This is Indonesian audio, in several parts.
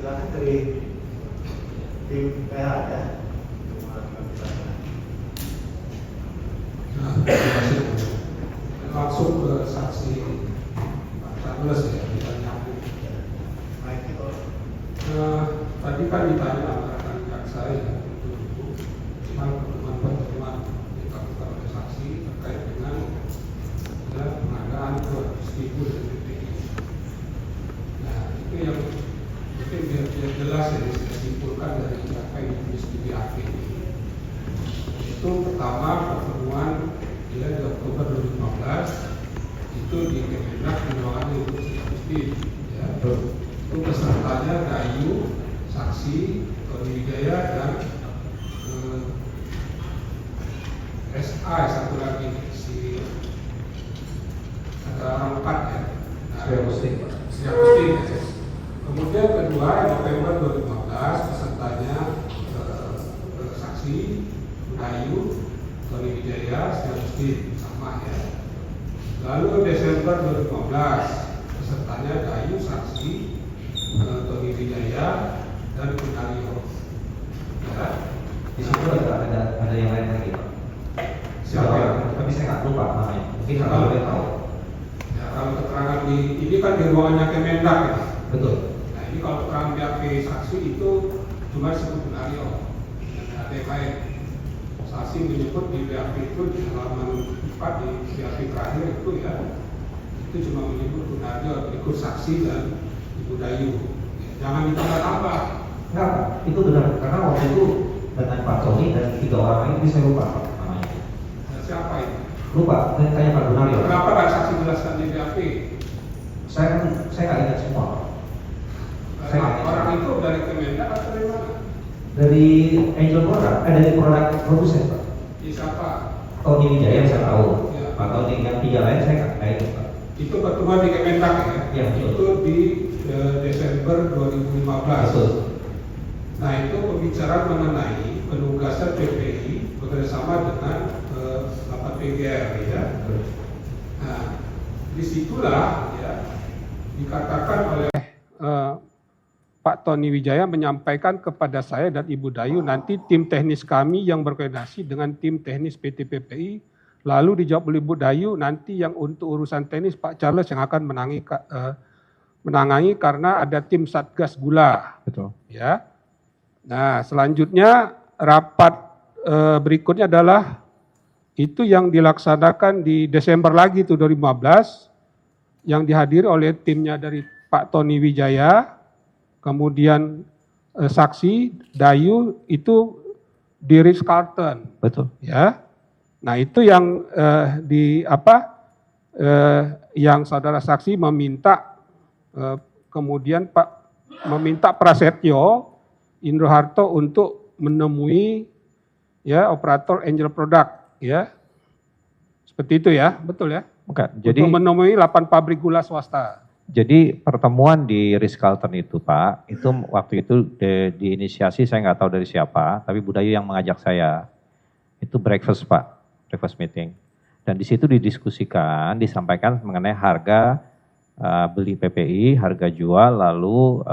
Silakan dari tim PH ya. Nah, terima kasih. Langsung ke saksi Pak Charles ya, kita nyambung. Baik itu. Tadi kan ditanya rekan jaksa ya, untuk pertemuan dilakukan oleh saksi terkait dengan pengadaan ke Distribu dan PPI. Nah, itu yang mungkin biar jelas ya, saya simpulkan dari apa yang ditulis di BAP ini. Itu pertama pertemuan di Oktober 2015 itu di Kemendak penyuangan untuk sistem ya. Itu pesertanya Dayu, saksi, Tony Wijaya dan SA satu lagi si ada orang 4 ya. Sri Agustin. Kemudian kedua November 2015 pesertanya saksi Dayu, Tony Wijaya, Sri Agustin sama ya. Lalu Desember 2015 pesertanya Dayu, saksi Tony Wijaya dan Kunario. Ya. Di situ ada yang lain lagi Pak. Siapa ya? Tapi saya nggak lupa namanya. Mungkin Kalau- kalau boleh tahu. Ya, kalau keterangan ini kan di ruangannya Kemendak ya. Betul. Nah ini kalau keterangan BAP saksi itu cuma disebut Kunario. Ada yang lain. Saksi menyebut di BAP itu di halaman 4 di BAP terakhir itu ya, itu cuma menyebut Kunario ikut saksi dan Ibu Dayu. Ya, jangan ditambah-tambah. Enggak Pak, itu benar karena waktu itu dengan Pak Tony dan 3 orang lain ini saya lupa Pak namanya. Nah, siapa ini? Lupa, dan tanya Pak Gunario. Kenapa nggak saksi jelaskan di BAP? Saya nggak ingat semua Pak. Saya nggak ingat. Orang itu dari Kemendak atau dari mana? Dari Angel Product, dari produk produsen Pak. Di siapa? Tony Wijaya saya tahu. Ya. Pak Tony yang 3 lain saya nggak ingat Pak. Itu pertemuan di Kemendak ya? Ya, betul. Itu di Desember 2015. Betul. Nah itu pembicaraan mengenai penugasan PPI bekerjasama dengan 8 PGR ya. Nah disitulah ya dikatakan oleh Pak Tony Wijaya menyampaikan kepada saya dan Ibu Dayu nanti tim teknis kami yang berkoordinasi dengan tim teknis PT PPI, lalu dijawab oleh Ibu Dayu nanti yang untuk urusan teknis Pak Charles yang akan menangani karena ada tim Satgas Gula. Betul. Ya. Nah, selanjutnya rapat berikutnya adalah itu yang dilaksanakan di Desember lagi itu 2015 yang dihadiri oleh timnya dari Pak Tony Wijaya, kemudian saksi Dayu itu di Ritz Carlton. Betul. Ya. Nah, itu yang yang saudara saksi meminta kemudian meminta Prasetyo Indro Harto untuk menemui ya operator Angel Product ya. Seperti itu ya, betul ya? Bukan. Untuk menemui 8 pabrik gula swasta. Jadi pertemuan di Ritz Carlton itu Pak, itu waktu itu diinisiasi saya nggak tahu dari siapa, tapi Budayu yang mengajak saya. Itu breakfast Pak, breakfast meeting. Dan di situ didiskusikan, disampaikan mengenai harga beli PPI, harga jual, lalu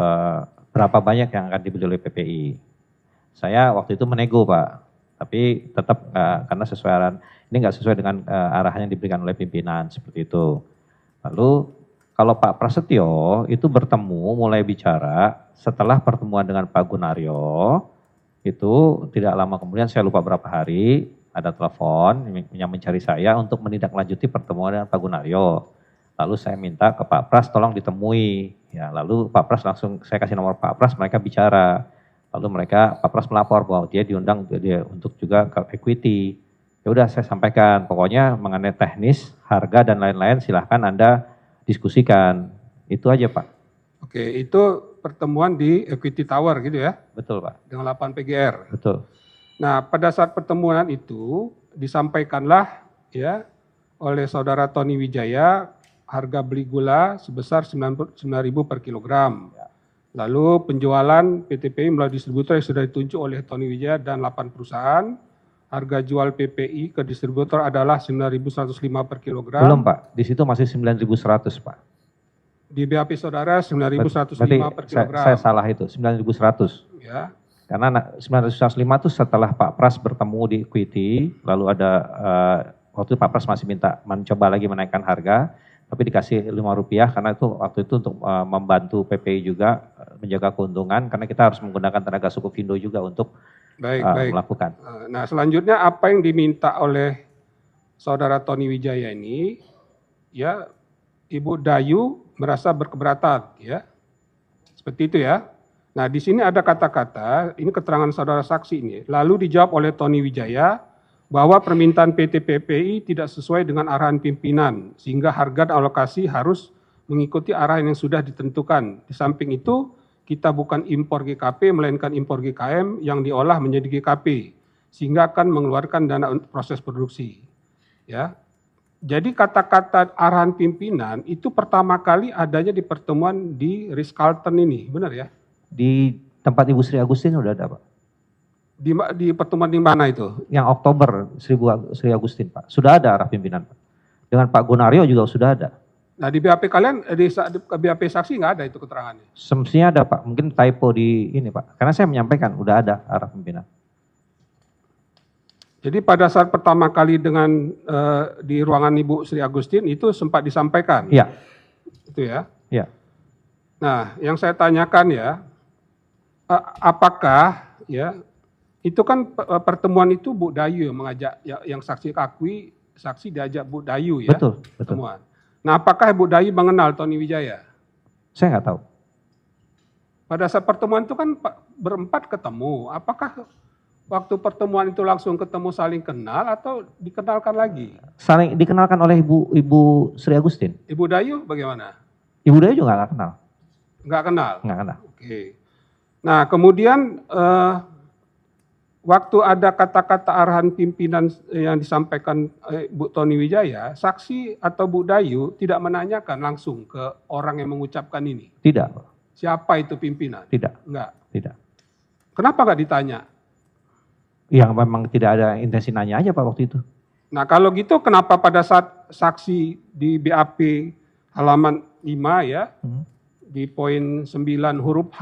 berapa banyak yang akan dibeli oleh PPI. Saya waktu itu menego Pak, tapi tetap karena ini nggak sesuai dengan arahan yang diberikan oleh pimpinan seperti itu. Lalu kalau Pak Prasetyo itu bertemu mulai bicara setelah pertemuan dengan Pak Gunario, itu tidak lama kemudian saya lupa berapa hari ada telepon yang mencari saya untuk menindaklanjuti pertemuan dengan Pak Gunario. Lalu saya minta ke Pak Pras tolong ditemui. Ya, lalu Pak Pras langsung saya kasih nomor Pak Pras, mereka bicara. Lalu Pak Pras melapor bahwa dia diundang untuk juga ke equity. Ya udah saya sampaikan, pokoknya mengenai teknis, harga dan lain-lain silahkan Anda diskusikan. Itu aja Pak. Oke, itu pertemuan di Equity Tower gitu ya? Betul Pak. Dengan 8 PGR. Betul. Nah, pada saat pertemuan itu disampaikanlah ya oleh saudara Tony Wijaya harga beli gula sebesar 9.000 per kilogram. Lalu penjualan PTPI melalui distributor yang sudah ditunjuk oleh Tony Wijaya dan 8 perusahaan. Harga jual PPI ke distributor adalah 9.105 per kilogram. Belum Pak, di situ masih 9.100 Pak. Di BAP saudara 9.105 Berarti per kilogram. saya salah itu, 9.100. Ya. Karena 905 itu setelah Pak Pras bertemu di Equity, lalu ada waktu itu Pak Pras masih mencoba lagi menaikkan harga, tapi dikasih Rp5 karena itu waktu itu untuk membantu PPI juga menjaga keuntungan, karena kita harus menggunakan tenaga suku Vindo juga untuk melakukan. Nah, selanjutnya apa yang diminta oleh saudara Tony Wijaya ini, ya Ibu Dayu merasa berkeberatan, ya seperti itu ya. Nah, di sini ada kata-kata, ini keterangan saudara saksi ini, lalu dijawab oleh Tony Wijaya bahwa permintaan PT PPI tidak sesuai dengan arahan pimpinan, sehingga harga dan alokasi harus mengikuti arahan yang sudah ditentukan. Di samping itu, kita bukan impor GKP, melainkan impor GKM yang diolah menjadi GKP, sehingga akan mengeluarkan dana untuk proses produksi. Ya, jadi kata-kata arahan pimpinan itu pertama kali adanya di pertemuan di Ritz-Carlton ini, benar ya? Di tempat Ibu Sri Agustin udah ada Pak. Di pertemuan di mana itu? Yang Oktober Sri Agustin Pak. Sudah ada arah pimpinan Pak. Dengan Pak Gunario juga sudah ada. Nah di BAP kalian, di BAP saksi nggak ada itu keterangannya? Semestinya ada Pak, mungkin typo di ini Pak. Karena saya menyampaikan udah ada arah pimpinan. Jadi pada saat pertama kali dengan di ruangan Ibu Sri Agustin itu sempat disampaikan? Iya. Itu ya? Iya. Nah yang saya tanyakan ya, apakah ya itu kan pertemuan itu Bu Dayu yang mengajak, yang saksi akui, saksi diajak Bu Dayu ya? Betul, betul. Pertemuan. Nah apakah Bu Dayu mengenal Tony Wijaya? Saya nggak tahu. Pada saat pertemuan itu kan berempat ketemu, apakah waktu pertemuan itu langsung ketemu saling kenal atau dikenalkan lagi? Saling dikenalkan oleh Ibu Sri Agustin. Ibu Dayu bagaimana? Ibu Dayu juga nggak kenal. Nggak kenal? Nggak kenal. Oke. Nah kemudian waktu ada kata-kata arahan pimpinan yang disampaikan Bu Tony Wijaya, saksi atau Bu Dayu tidak menanyakan langsung ke orang yang mengucapkan ini? Tidak. Siapa itu pimpinan? Tidak. Enggak. Tidak. Kenapa nggak ditanya? Yang memang tidak ada intensi nanya aja Pak waktu itu. Nah kalau gitu kenapa pada saat saksi di BAP halaman 5 ya, di poin 9 huruf H,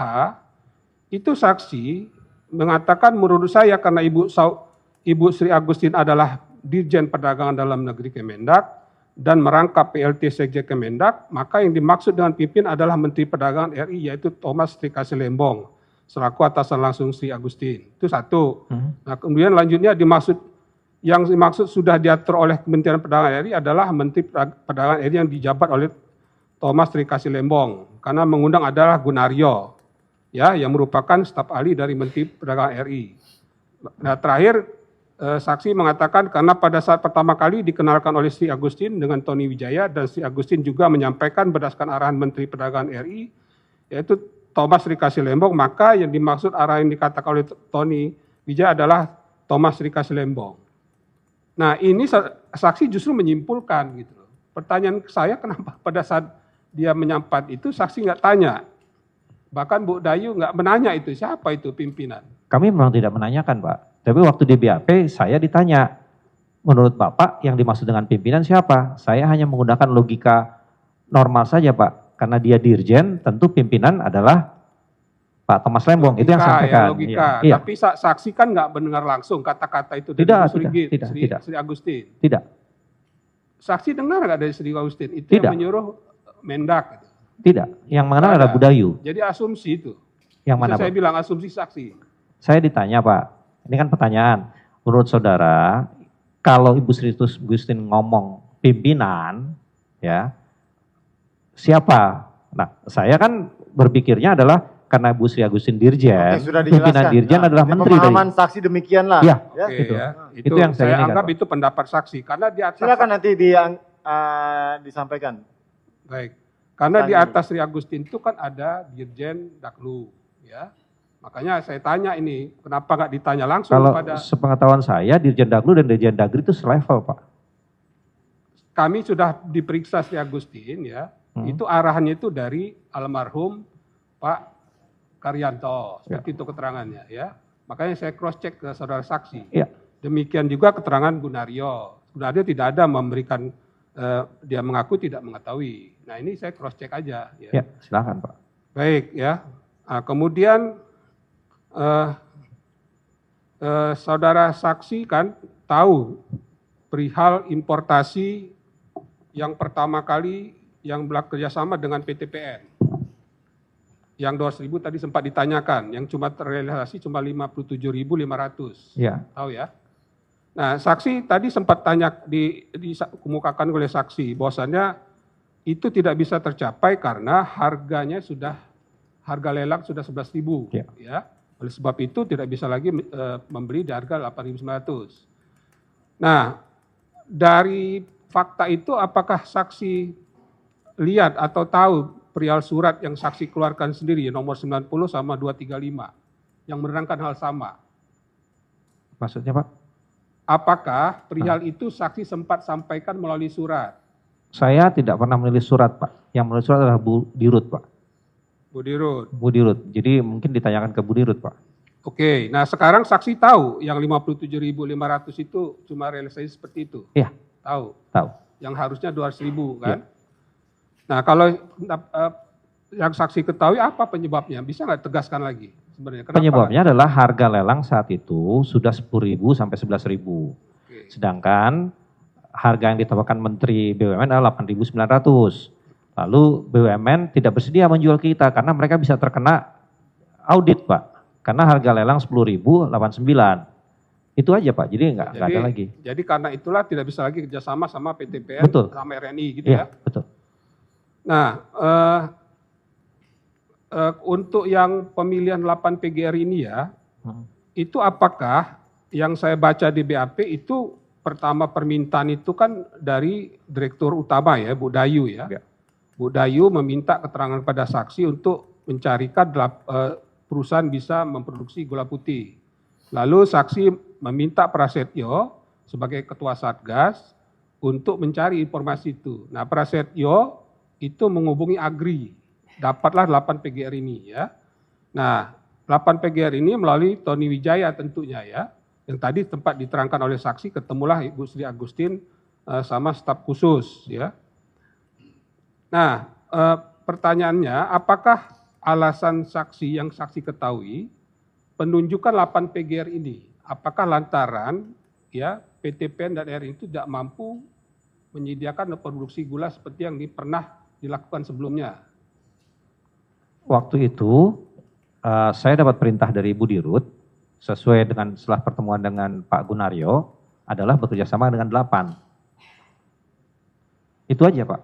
itu saksi mengatakan menurut saya karena Ibu Sri Agustin adalah Dirjen Perdagangan Dalam Negeri Kemendak dan merangkap PLT Sekjen Kemendak, maka yang dimaksud dengan pimpin adalah Menteri Perdagangan RI yaitu Thomas Trikasih Lembong selaku atasan langsung Sri Agustin. Itu satu. Nah, kemudian lanjutnya yang dimaksud sudah diatur oleh Kementerian Perdagangan RI adalah Menteri Perdagangan RI yang dijabat oleh Thomas Trikasih Lembong karena mengundang adalah Gunario, ya, yang merupakan staf ahli dari Menteri Perdagangan RI. Nah, terakhir saksi mengatakan karena pada saat pertama kali dikenalkan oleh Sri Agustin dengan Tony Wijaya dan Sri Agustin juga menyampaikan berdasarkan arahan Menteri Perdagangan RI, yaitu Thomas Trikasih Lembong, maka yang dimaksud arahan yang dikatakan oleh Tony Wijaya adalah Thomas Trikasih Lembong. Nah, ini saksi justru menyimpulkan gitu loh. Pertanyaan saya kenapa pada saat dia menyampaikan itu saksi nggak tanya? Bahkan Bu Dayu nggak menanya itu, siapa itu pimpinan? Kami memang tidak menanyakan Pak. Tapi waktu di BAP saya ditanya, menurut Bapak yang dimaksud dengan pimpinan siapa? Saya hanya menggunakan logika normal saja Pak. Karena dia dirjen, tentu pimpinan adalah Pak Thomas Lembong. Itu yang saya sampaikan. Ya, logika. Iya. Tapi saksi kan nggak mendengar langsung kata-kata itu dari Sri Agustin. Tidak. Saksi dengar nggak dari Sri Agustin? Itu Tidak. yang menyuruh Mendak. Gitu. Tidak. Yang mengenal adalah Bu Dayu. Jadi asumsi itu. Yang mana saya Pak? bilang asumsi saksi. Saya ditanya Pak, ini kan pertanyaan. Menurut saudara, kalau Ibu Sri Agustin ngomong pimpinan, ya siapa? Nah, saya kan berpikirnya adalah karena Bu Sri Agustin Dirjen, Oke, sudah pimpinan dijelaskan. Dirjen adalah menteri dari. Pemahaman saksi demikianlah. Iya. Ya. Oke, Itu. ya. Itu yang saya ini anggap kan, itu pendapat saksi karena di atas. Silakan nanti disampaikan. Baik. Karena di atas Sri Agustin itu kan ada Dirjen Daklu, ya. Makanya saya tanya ini, kenapa nggak ditanya langsung kalau kepada sepengetahuan saya, Dirjen Daglu dan Dirjen Dagri itu selevel Pak. kami sudah diperiksa Sri Agustin ya. Itu arahannya itu dari almarhum Pak Karyanto, seperti itu keterangannya ya. Makanya saya cross check ke saudara saksi. Iya. Demikian juga keterangan Gunario. Gunario tidak ada memberikan dia mengaku tidak mengetahui. Nah ini saya cross check aja. Ya, silakan Pak. Baik ya. Nah, kemudian saudara saksi kan tahu perihal importasi yang pertama kali yang bekerjasama dengan PTPN. Yang 200.000 tadi sempat ditanyakan, yang cuma terrealisasi cuma 57.500. Ya. Tahu ya? Nah, saksi tadi sempat tanya dikemukakan oleh saksi bahwasannya itu tidak bisa tercapai karena harga lelang sudah 11.000 ya. Oleh sebab itu tidak bisa lagi membeli di harga 8.900. Nah, dari fakta itu apakah saksi lihat atau tahu perihal surat yang saksi keluarkan sendiri nomor 90 sama 235 yang menerangkan hal sama? Maksudnya Pak? Apakah perihal itu saksi sempat sampaikan melalui surat? Saya tidak pernah menulis surat Pak. Yang menulis surat adalah Bu Dirut Pak. Bu Dirut. Bu Dirut. Jadi mungkin ditanyakan ke Bu Dirut Pak. Oke, nah sekarang saksi tahu yang 57.500 itu cuma realisasi seperti itu? Iya. Tahu? Tahu. Yang harusnya 200.000 kan? Ya. Nah kalau yang saksi ketahui apa penyebabnya? Bisa nggak tegaskan lagi sebenarnya? Kenapa? Penyebabnya adalah harga lelang saat itu sudah 10.000 sampai 11.000. Oke. Sedangkan harga yang ditetapkan Menteri BUMN adalah 8.900. Lalu BUMN tidak bersedia menjual kita karena mereka bisa terkena audit Pak. Karena harga lelang 10.000, 89. Itu aja Pak, jadi nggak ada lagi. Jadi karena itulah tidak bisa lagi kerjasama sama PTPN Betul. sama RNI gitu Iya, ya? betul. Nah, untuk yang pemilihan 8 PGR ini ya, itu apakah yang saya baca di BAP itu pertama permintaan itu kan dari Direktur Utama ya, Bu Dayu ya. Bu Dayu meminta keterangan pada saksi untuk mencarikan perusahaan bisa memproduksi gula putih. Lalu saksi meminta Prasetyo sebagai Ketua Satgas untuk mencari informasi itu. Nah, Prasetyo itu menghubungi Agri, dapatlah 8 PGR ini ya. Nah, 8 PGR ini melalui Tony Wijaya tentunya ya, yang tadi tempat diterangkan oleh saksi, ketemulah Ibu Sri Agustin sama staf khusus ya. Nah, pertanyaannya apakah alasan saksi yang saksi ketahui penunjukan 8 PGR ini, apakah lantaran ya PTPN dan RI itu tidak mampu menyediakan produksi gula seperti yang pernah dilakukan sebelumnya? Waktu itu saya dapat perintah dari Bu Dirut sesuai dengan setelah pertemuan dengan Pak Gunaryo adalah bekerja sama dengan 8. Itu aja Pak.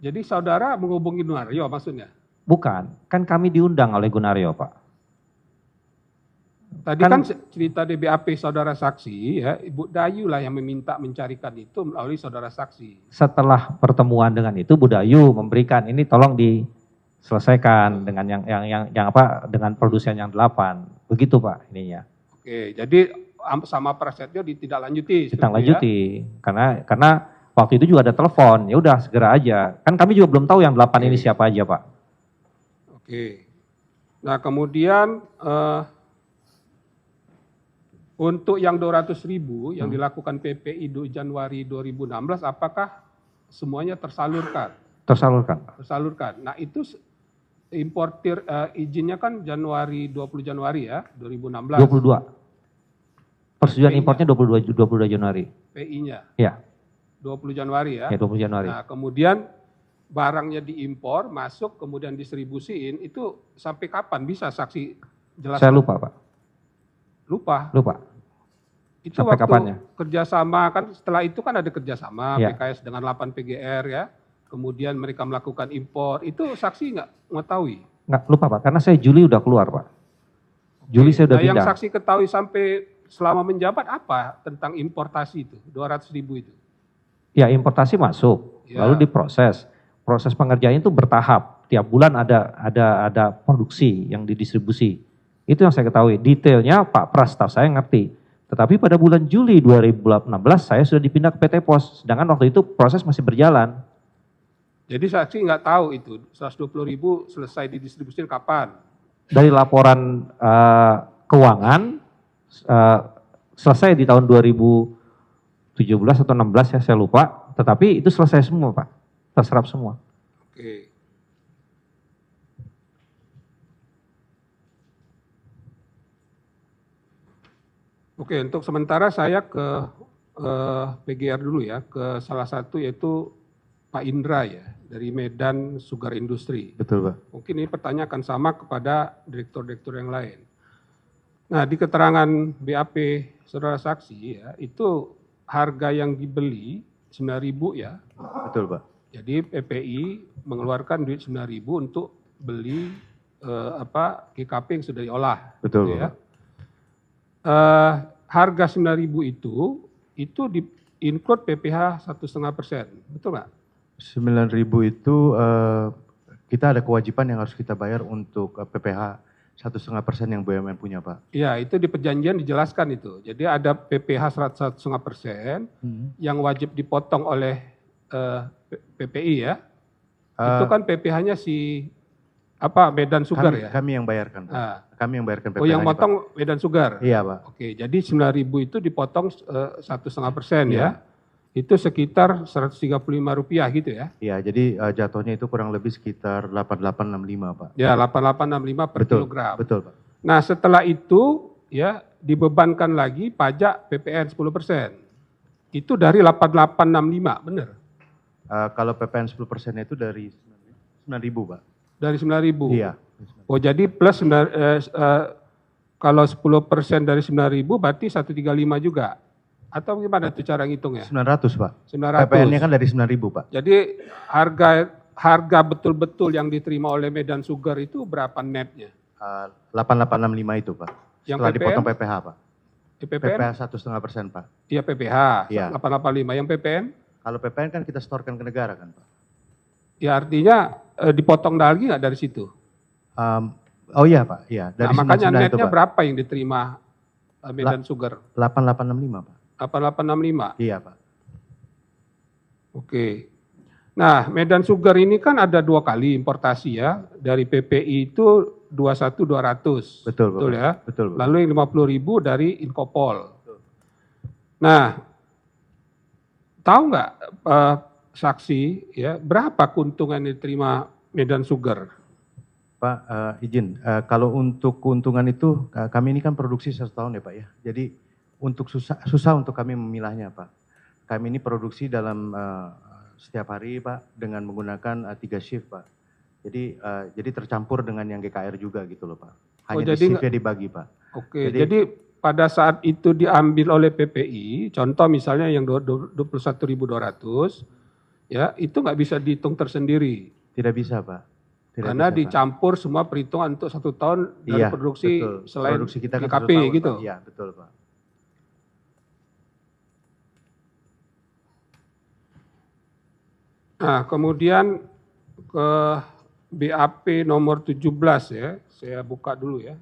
Jadi saudara menghubungi Gunaryo maksudnya? Bukan, kan kami diundang oleh Gunaryo Pak. Tadi kan cerita di BAP saudara saksi ya, Ibu Dayu lah yang meminta mencarikan itu melalui saudara saksi. Setelah pertemuan dengan itu Bu Dayu memberikan ini tolong diselesaikan dengan yang apa dengan produsen yang 8. Begitu Pak ininya. Oke, jadi sama Prasetyo tidak lanjuti. Kita lanjuti ya? karena waktu itu juga ada telepon, ya udah segera aja. Kan kami juga belum tahu yang 8 ini siapa aja Pak. Oke. Nah, kemudian untuk yang 200.000 yang dilakukan PPI Januari 2016, apakah semuanya tersalurkan? Tersalurkan. Tersalurkan. Nah, itu importir izinnya kan 20 Januari ya, 2016. 22. Persetujuan importnya 22 Januari. PI-nya. Ya. 20 Januari ya. Ya, 20 Januari. Nah, kemudian barangnya diimpor, masuk, kemudian distribusiin, itu sampai kapan bisa saksi jelaskan? Saya lupa Pak. Lupa? Lupa. Itu sampai waktu kapannya? Kerjasama, kan setelah itu kan ada kerjasama Ya. PKS dengan 8 PGR ya, kemudian mereka melakukan impor, itu saksi nggak mengetahui? Nggak, lupa Pak, karena saya Juli udah keluar Pak. Juli saya udah Nah, yang pindah. saksi ketahui sampai selama menjabat apa tentang importasi itu, 200.000 itu? Ya, importasi masuk, Ya. lalu diproses. Proses pengerjaan itu bertahap. Tiap bulan ada produksi yang didistribusi. Itu yang saya ketahui. Detailnya Pak Pras, staff saya ngerti. Tetapi pada bulan Juli 2016 saya sudah dipindah ke PT Pos. Sedangkan waktu itu proses masih berjalan. Jadi saksi nggak tahu itu 120.000 selesai didistribusikan kapan? Dari laporan keuangan selesai di tahun 2017 atau 16 ya saya lupa. Tetapi itu selesai semua Pak, terserap semua. Oke. Oke, untuk sementara saya ke PGR dulu ya, ke salah satu yaitu Pak Indra ya, dari Medan Sugar Industri. Betul, Pak. Mungkin ini pertanyaan akan sama kepada direktur-direktur yang lain. Nah, di keterangan BAP saudara saksi ya, itu harga yang dibeli 9.000 ya. Betul, Pak. Jadi PPI mengeluarkan duit 9.000 untuk beli GKP yang sudah diolah. Betul, gitu ya. Pak. Harga 9.000 itu di include PPh 1,5%, betul nggak? 9.000 itu kita ada kewajiban yang harus kita bayar untuk PPh 1,5% yang BUMN punya, Pak. Iya, itu di perjanjian dijelaskan itu. Jadi ada PPh 1,5% yang wajib dipotong oleh PPI ya. Itu kan PPh-nya si Medan Sugar ya. Kami yang bayarkan, Pak. Nah. Kami yang bayarkan PPh-nya. Oh, yang Pak. potong Medan Sugar. Iya, Pak. Oke, jadi 9.000 itu dipotong 1,5% Iya. ya. Itu sekitar Rp135 gitu ya. Iya, jadi jatuhnya itu kurang lebih sekitar 8865, Pak. Ya, 8865 per Betul, kilogram. betul, Pak. Nah, setelah itu ya dibebankan lagi pajak PPN 10%. Itu dari 8865, benar? Kalau PPN 10% itu dari 9.000, Pak. Dari 9.000. Iya. Oh, jadi plus kalau 10% dari 9.000 berarti 135 juga. Atau gimana tuh cara ngitungnya? 900, Pak. 900. PPN-nya kan dari 9.000, Pak. Jadi harga betul-betul yang diterima oleh Medan Sugar itu berapa netnya? 8865 itu, Pak. Yang Setelah PPN? dipotong PPh, Pak. PPN? PPh 1,5%, Pak. Iya PPh, Iya. 885. Yang PPN? Kalau PPN kan kita setorkan ke negara kan, Pak. Ya artinya dipotong lagi nggak dari situ? Oh iya, Pak. Iya, dari Nah, makanya 99 itu, netnya Pak. berapa yang diterima Medan Sugar? 8865, Pak. 8865. Iya, Pak. Oke. Nah, Medan Sugar ini kan ada 2 kali importasi ya. Dari PPI itu 21.200. Betul, Pak. Betul ya. Betul, Pak. Lalu yang 50.000 dari Inkopol. Nah, tahu nggak saksi ya berapa keuntungan yang diterima Medan Sugar? Pak, izin. Kalau untuk keuntungan itu, kami ini kan produksi 1 tahun ya, Pak ya. Jadi untuk susah untuk kami memilahnya, Pak. Kami ini produksi dalam setiap hari, Pak, dengan menggunakan 3 shift, Pak. Jadi tercampur dengan yang GKR juga gitu loh, Pak. Hanya jadi shiftnya dibagi, Pak. Oke, jadi pada saat itu diambil oleh PPI, contoh misalnya yang 21.200, ya itu nggak bisa dihitung tersendiri. Tidak bisa, Pak. Tidak Karena bisa, Pak. dicampur semua perhitungan untuk 1 tahun dari Iya, produksi betul. selain Produksi kita kan GKP 1 tahun, gitu. Pak. Iya, betul, Pak. Nah, kemudian ke BAP nomor 17 ya, saya buka dulu ya.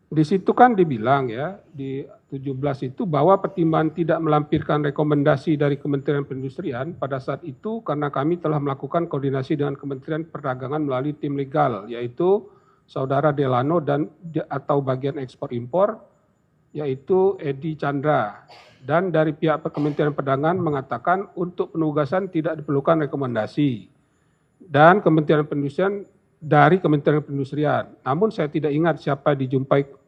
Di situ kan dibilang ya, di 17 itu bahwa pertimbangan tidak melampirkan rekomendasi dari Kementerian Perindustrian pada saat itu karena kami telah melakukan koordinasi dengan Kementerian Perdagangan melalui tim legal, yaitu Saudara Delano dan atau bagian ekspor impor, yaitu Edi Chandra. Dan dari pihak Kementerian Perdagangan mengatakan untuk penugasan tidak diperlukan rekomendasi. Dan Kementerian Perindustrian dari Kementerian Perindustrian. Namun saya tidak ingat siapa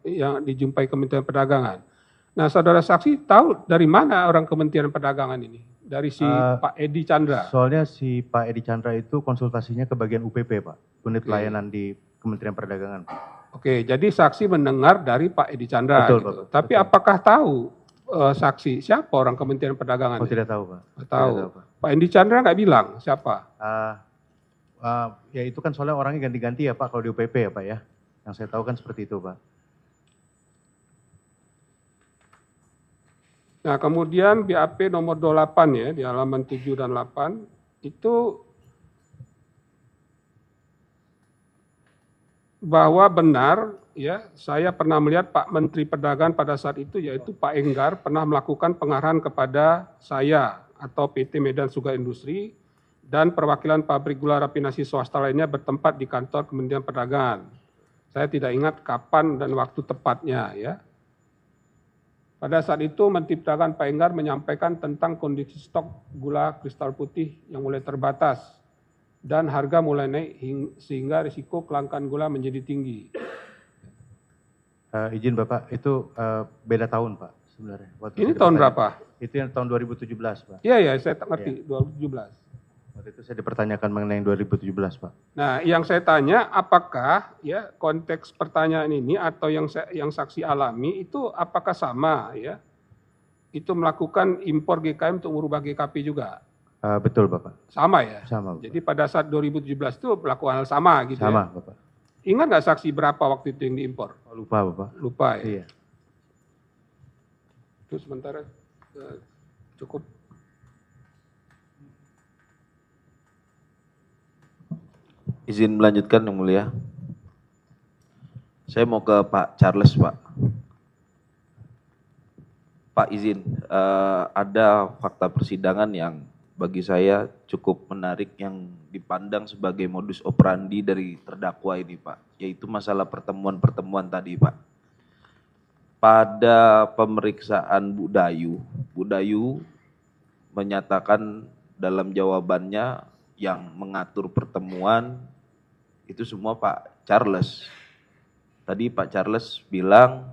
yang dijumpai Kementerian Perdagangan. Nah, saudara saksi tahu dari mana orang Kementerian Perdagangan ini? Dari si Pak Edi Chandra. Soalnya si Pak Edi Chandra itu konsultasinya ke bagian UPP, Pak. Unit Oke. pelayanan di Kementerian Perdagangan. Oke, jadi saksi mendengar dari Pak Edi Chandra. Betul, gitu. Pak. Tapi Betul. apakah tahu saksi siapa orang Kementerian Perdagangan? Oh, ini? tidak tahu, Pak. Nggak tahu. Tidak Pak. Pak Edi Chandra nggak bilang siapa? Ya itu kan soalnya orangnya ganti-ganti ya, Pak, kalau di UPP ya, Pak ya. Yang saya tahu kan seperti itu, Pak. Nah, kemudian BAP nomor 28 ya, di halaman 7 dan 8, itu bahwa benar ya, saya pernah melihat Pak Menteri Perdagangan pada saat itu, yaitu Pak Enggar, pernah melakukan pengarahan kepada saya atau PT Medan Sugar Industri dan perwakilan pabrik gula rafinasi swasta lainnya bertempat di kantor Kementerian Perdagangan. Saya tidak ingat kapan dan waktu tepatnya ya. Pada saat itu Menteri Perdagangan Pak Enggar menyampaikan tentang kondisi stok gula kristal putih yang mulai terbatas dan harga mulai naik sehingga risiko kelangkaan gula menjadi tinggi. Izin Bapak, itu beda tahun Pak sebenarnya. Ini tahun berapa? Itu yang tahun 2017 Pak. Iya, saya tak ngerti, 2017. Waktu itu saya dipertanyakan mengenai 2017 Pak. Nah, yang saya tanya apakah ya konteks pertanyaan ini atau yang saksi alami itu apakah sama ya? Itu melakukan impor GKM untuk merubah GKP juga? Betul Bapak. Sama ya? Sama Bapak. Jadi pada saat 2017 itu melakukan hal sama gitu Sama ya? Bapak. Ingat nggak saksi berapa waktu itu yang diimpor? Oh, lupa Bapak. Lupa ya? Iya. Itu sementara cukup. Izin melanjutkan yang mulia. Saya mau ke Pak Charles, Pak. Pak izin, ada fakta persidangan yang bagi saya cukup menarik yang dipandang sebagai modus operandi dari terdakwa ini Pak. Yaitu masalah pertemuan-pertemuan tadi Pak. Pada pemeriksaan Bu Dayu menyatakan dalam jawabannya yang mengatur pertemuan itu semua Pak Charles. Tadi Pak Charles bilang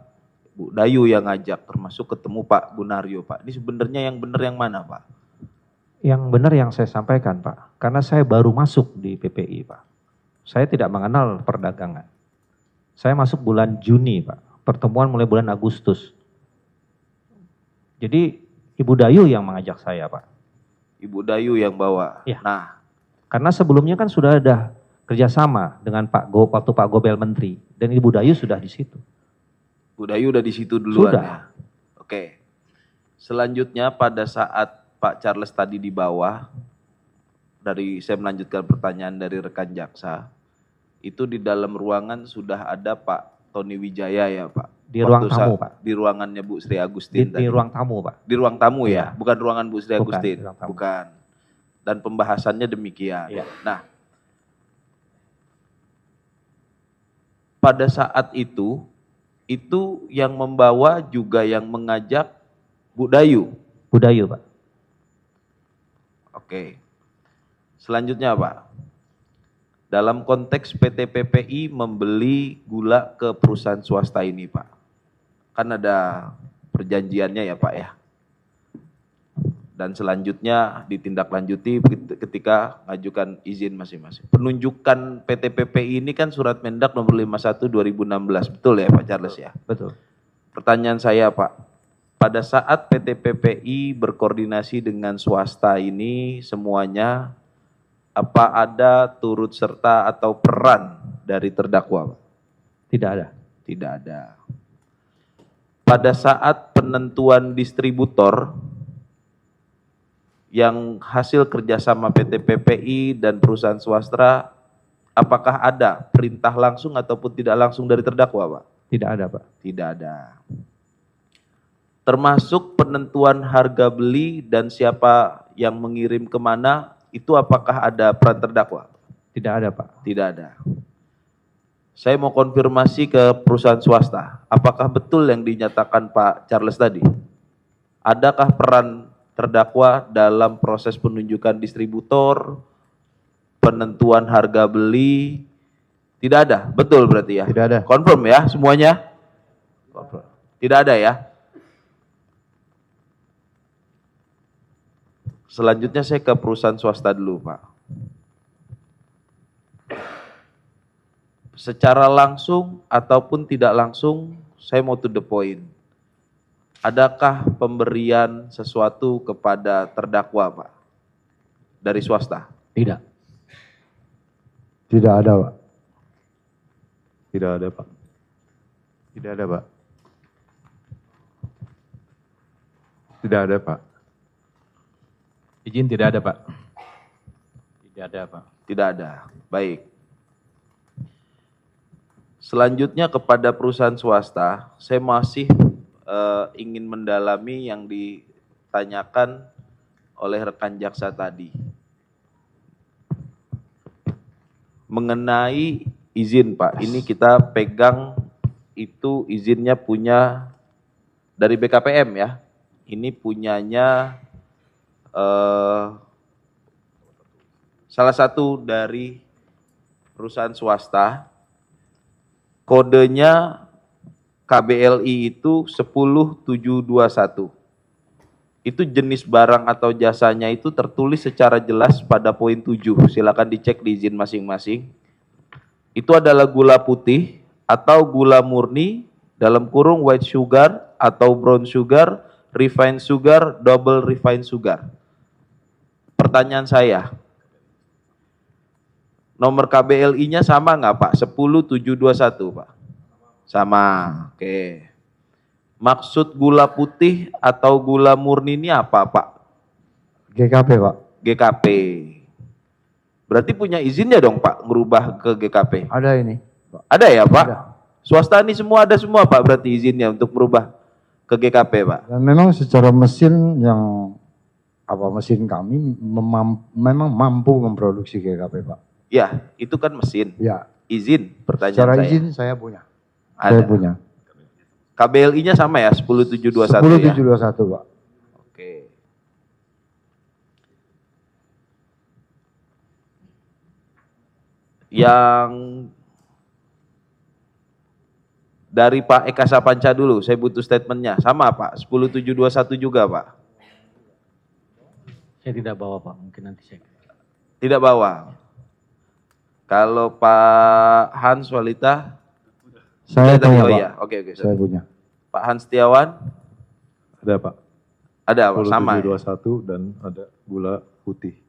Bu Dayu yang ngajak, termasuk ketemu Pak Gunario Pak. Ini sebenarnya yang benar yang mana Pak? Yang benar yang saya sampaikan Pak, karena saya baru masuk di PPI Pak. Saya tidak mengenal perdagangan. Saya masuk bulan Juni Pak, pertemuan mulai bulan Agustus. Jadi Ibu Dayu yang mengajak saya Pak. Ibu Dayu yang bawa. Ya. Nah, Karena sebelumnya kan sudah ada kerjasama dengan waktu Pak Gobel Menteri, dan Ibu Dayu sudah di situ. Bu Dayu udah di situ duluan Sudah. ya? Oke. Selanjutnya pada saat Pak Charles tadi di bawah, saya melanjutkan pertanyaan dari rekan jaksa, itu di dalam ruangan sudah ada Pak Tony Wijaya ya Pak? Di ruang tamu Pak. Di ruangannya Bu Sri Agustin Di ruang tamu Pak. Di ruang tamu Iya. ya? Bukan ruangan Bu Sri Bukan, Agustin? di ruang tamu. Bukan. Dan pembahasannya demikian. Iya. Nah, pada saat itu yang membawa juga yang mengajak Bu Dayu. Bu Dayu Pak. Oke. Selanjutnya Pak, dalam konteks PT PPI membeli gula ke perusahaan swasta ini Pak, kan ada perjanjiannya ya Pak ya. Dan selanjutnya ditindaklanjuti ketika ngajukan izin masing-masing. Penunjukan PT PPI ini kan surat Mendak nomor 51 2016, betul ya Pak Charles ya? Betul. Pertanyaan saya Pak, pada saat PT PPI berkoordinasi dengan swasta ini semuanya, apa ada turut serta atau peran dari terdakwa Pak? Tidak ada. Tidak ada. Pada saat penentuan distributor yang hasil kerjasama PT PPI dan perusahaan swasta, apakah ada perintah langsung ataupun tidak langsung dari terdakwa Pak? Tidak ada Pak. Tidak ada. Termasuk penentuan harga beli dan siapa yang mengirim kemana, itu apakah ada peran terdakwa? Tidak ada Pak. Tidak ada. Saya mau konfirmasi ke perusahaan swasta, apakah betul yang dinyatakan Pak Charles tadi? Adakah peran terdakwa dalam proses penunjukan distributor, penentuan harga beli? Tidak ada, betul berarti ya? Tidak ada. Confirm ya semuanya? Confirm. Tidak ada ya? Selanjutnya saya ke perusahaan swasta dulu Pak. Secara langsung ataupun tidak langsung, saya mau to the point. Adakah pemberian sesuatu kepada terdakwa Pak? Dari swasta? Tidak. Tidak ada Pak. Tidak ada Pak. Tidak ada Pak. Tidak ada, Pak. Izin tidak ada, Pak. Tidak ada Pak. Tidak ada. Baik. Selanjutnya kepada perusahaan swasta, saya masih ingin mendalami yang ditanyakan oleh rekan jaksa tadi. Mengenai izin Pak, ini kita pegang itu izinnya punya dari BKPM ya. Ini punyanya salah satu dari perusahaan swasta. Kodenya KBLI itu 10721. Itu jenis barang atau jasanya itu tertulis secara jelas pada poin 7. Silakan dicek di izin masing-masing. Itu adalah gula putih atau gula murni dalam kurung white sugar atau brown sugar, refined sugar, double refined sugar. Pertanyaan saya, nomor KBLI-nya sama nggak Pak? 10721 Pak? Sama, oke. Maksud gula putih atau gula murni ini apa Pak? GKP Pak. GKP. Berarti punya izinnya dong Pak ngerubah ke GKP? Ada ini. Ada ya Pak? Ada. Swasta ini semua ada semua Pak berarti izinnya untuk merubah ke GKP Pak? Dan memang secara mesin mesin kami memang mampu memproduksi GKP Pak. Ya, itu kan mesin. Ya. Izin pertanyaan Secara saya. izin saya punya. Ada. Saya punya. KBLI-nya sama ya 10721 ya? 10721 Pak. Oke. Yang dari Pak Eka Sapanca dulu, saya butuh statementnya. Sama Pak, 10721 juga Pak? Saya tidak bawa Pak, mungkin nanti saya. Tidak bawa. Kalau Pak Hans Walita? Saya tadi, punya oh Pak. iya, oke. Saya punya. Pak Hans Setiawan? Ada Pak. Ada Pak, sama ya? 10721 dan ada gula putih.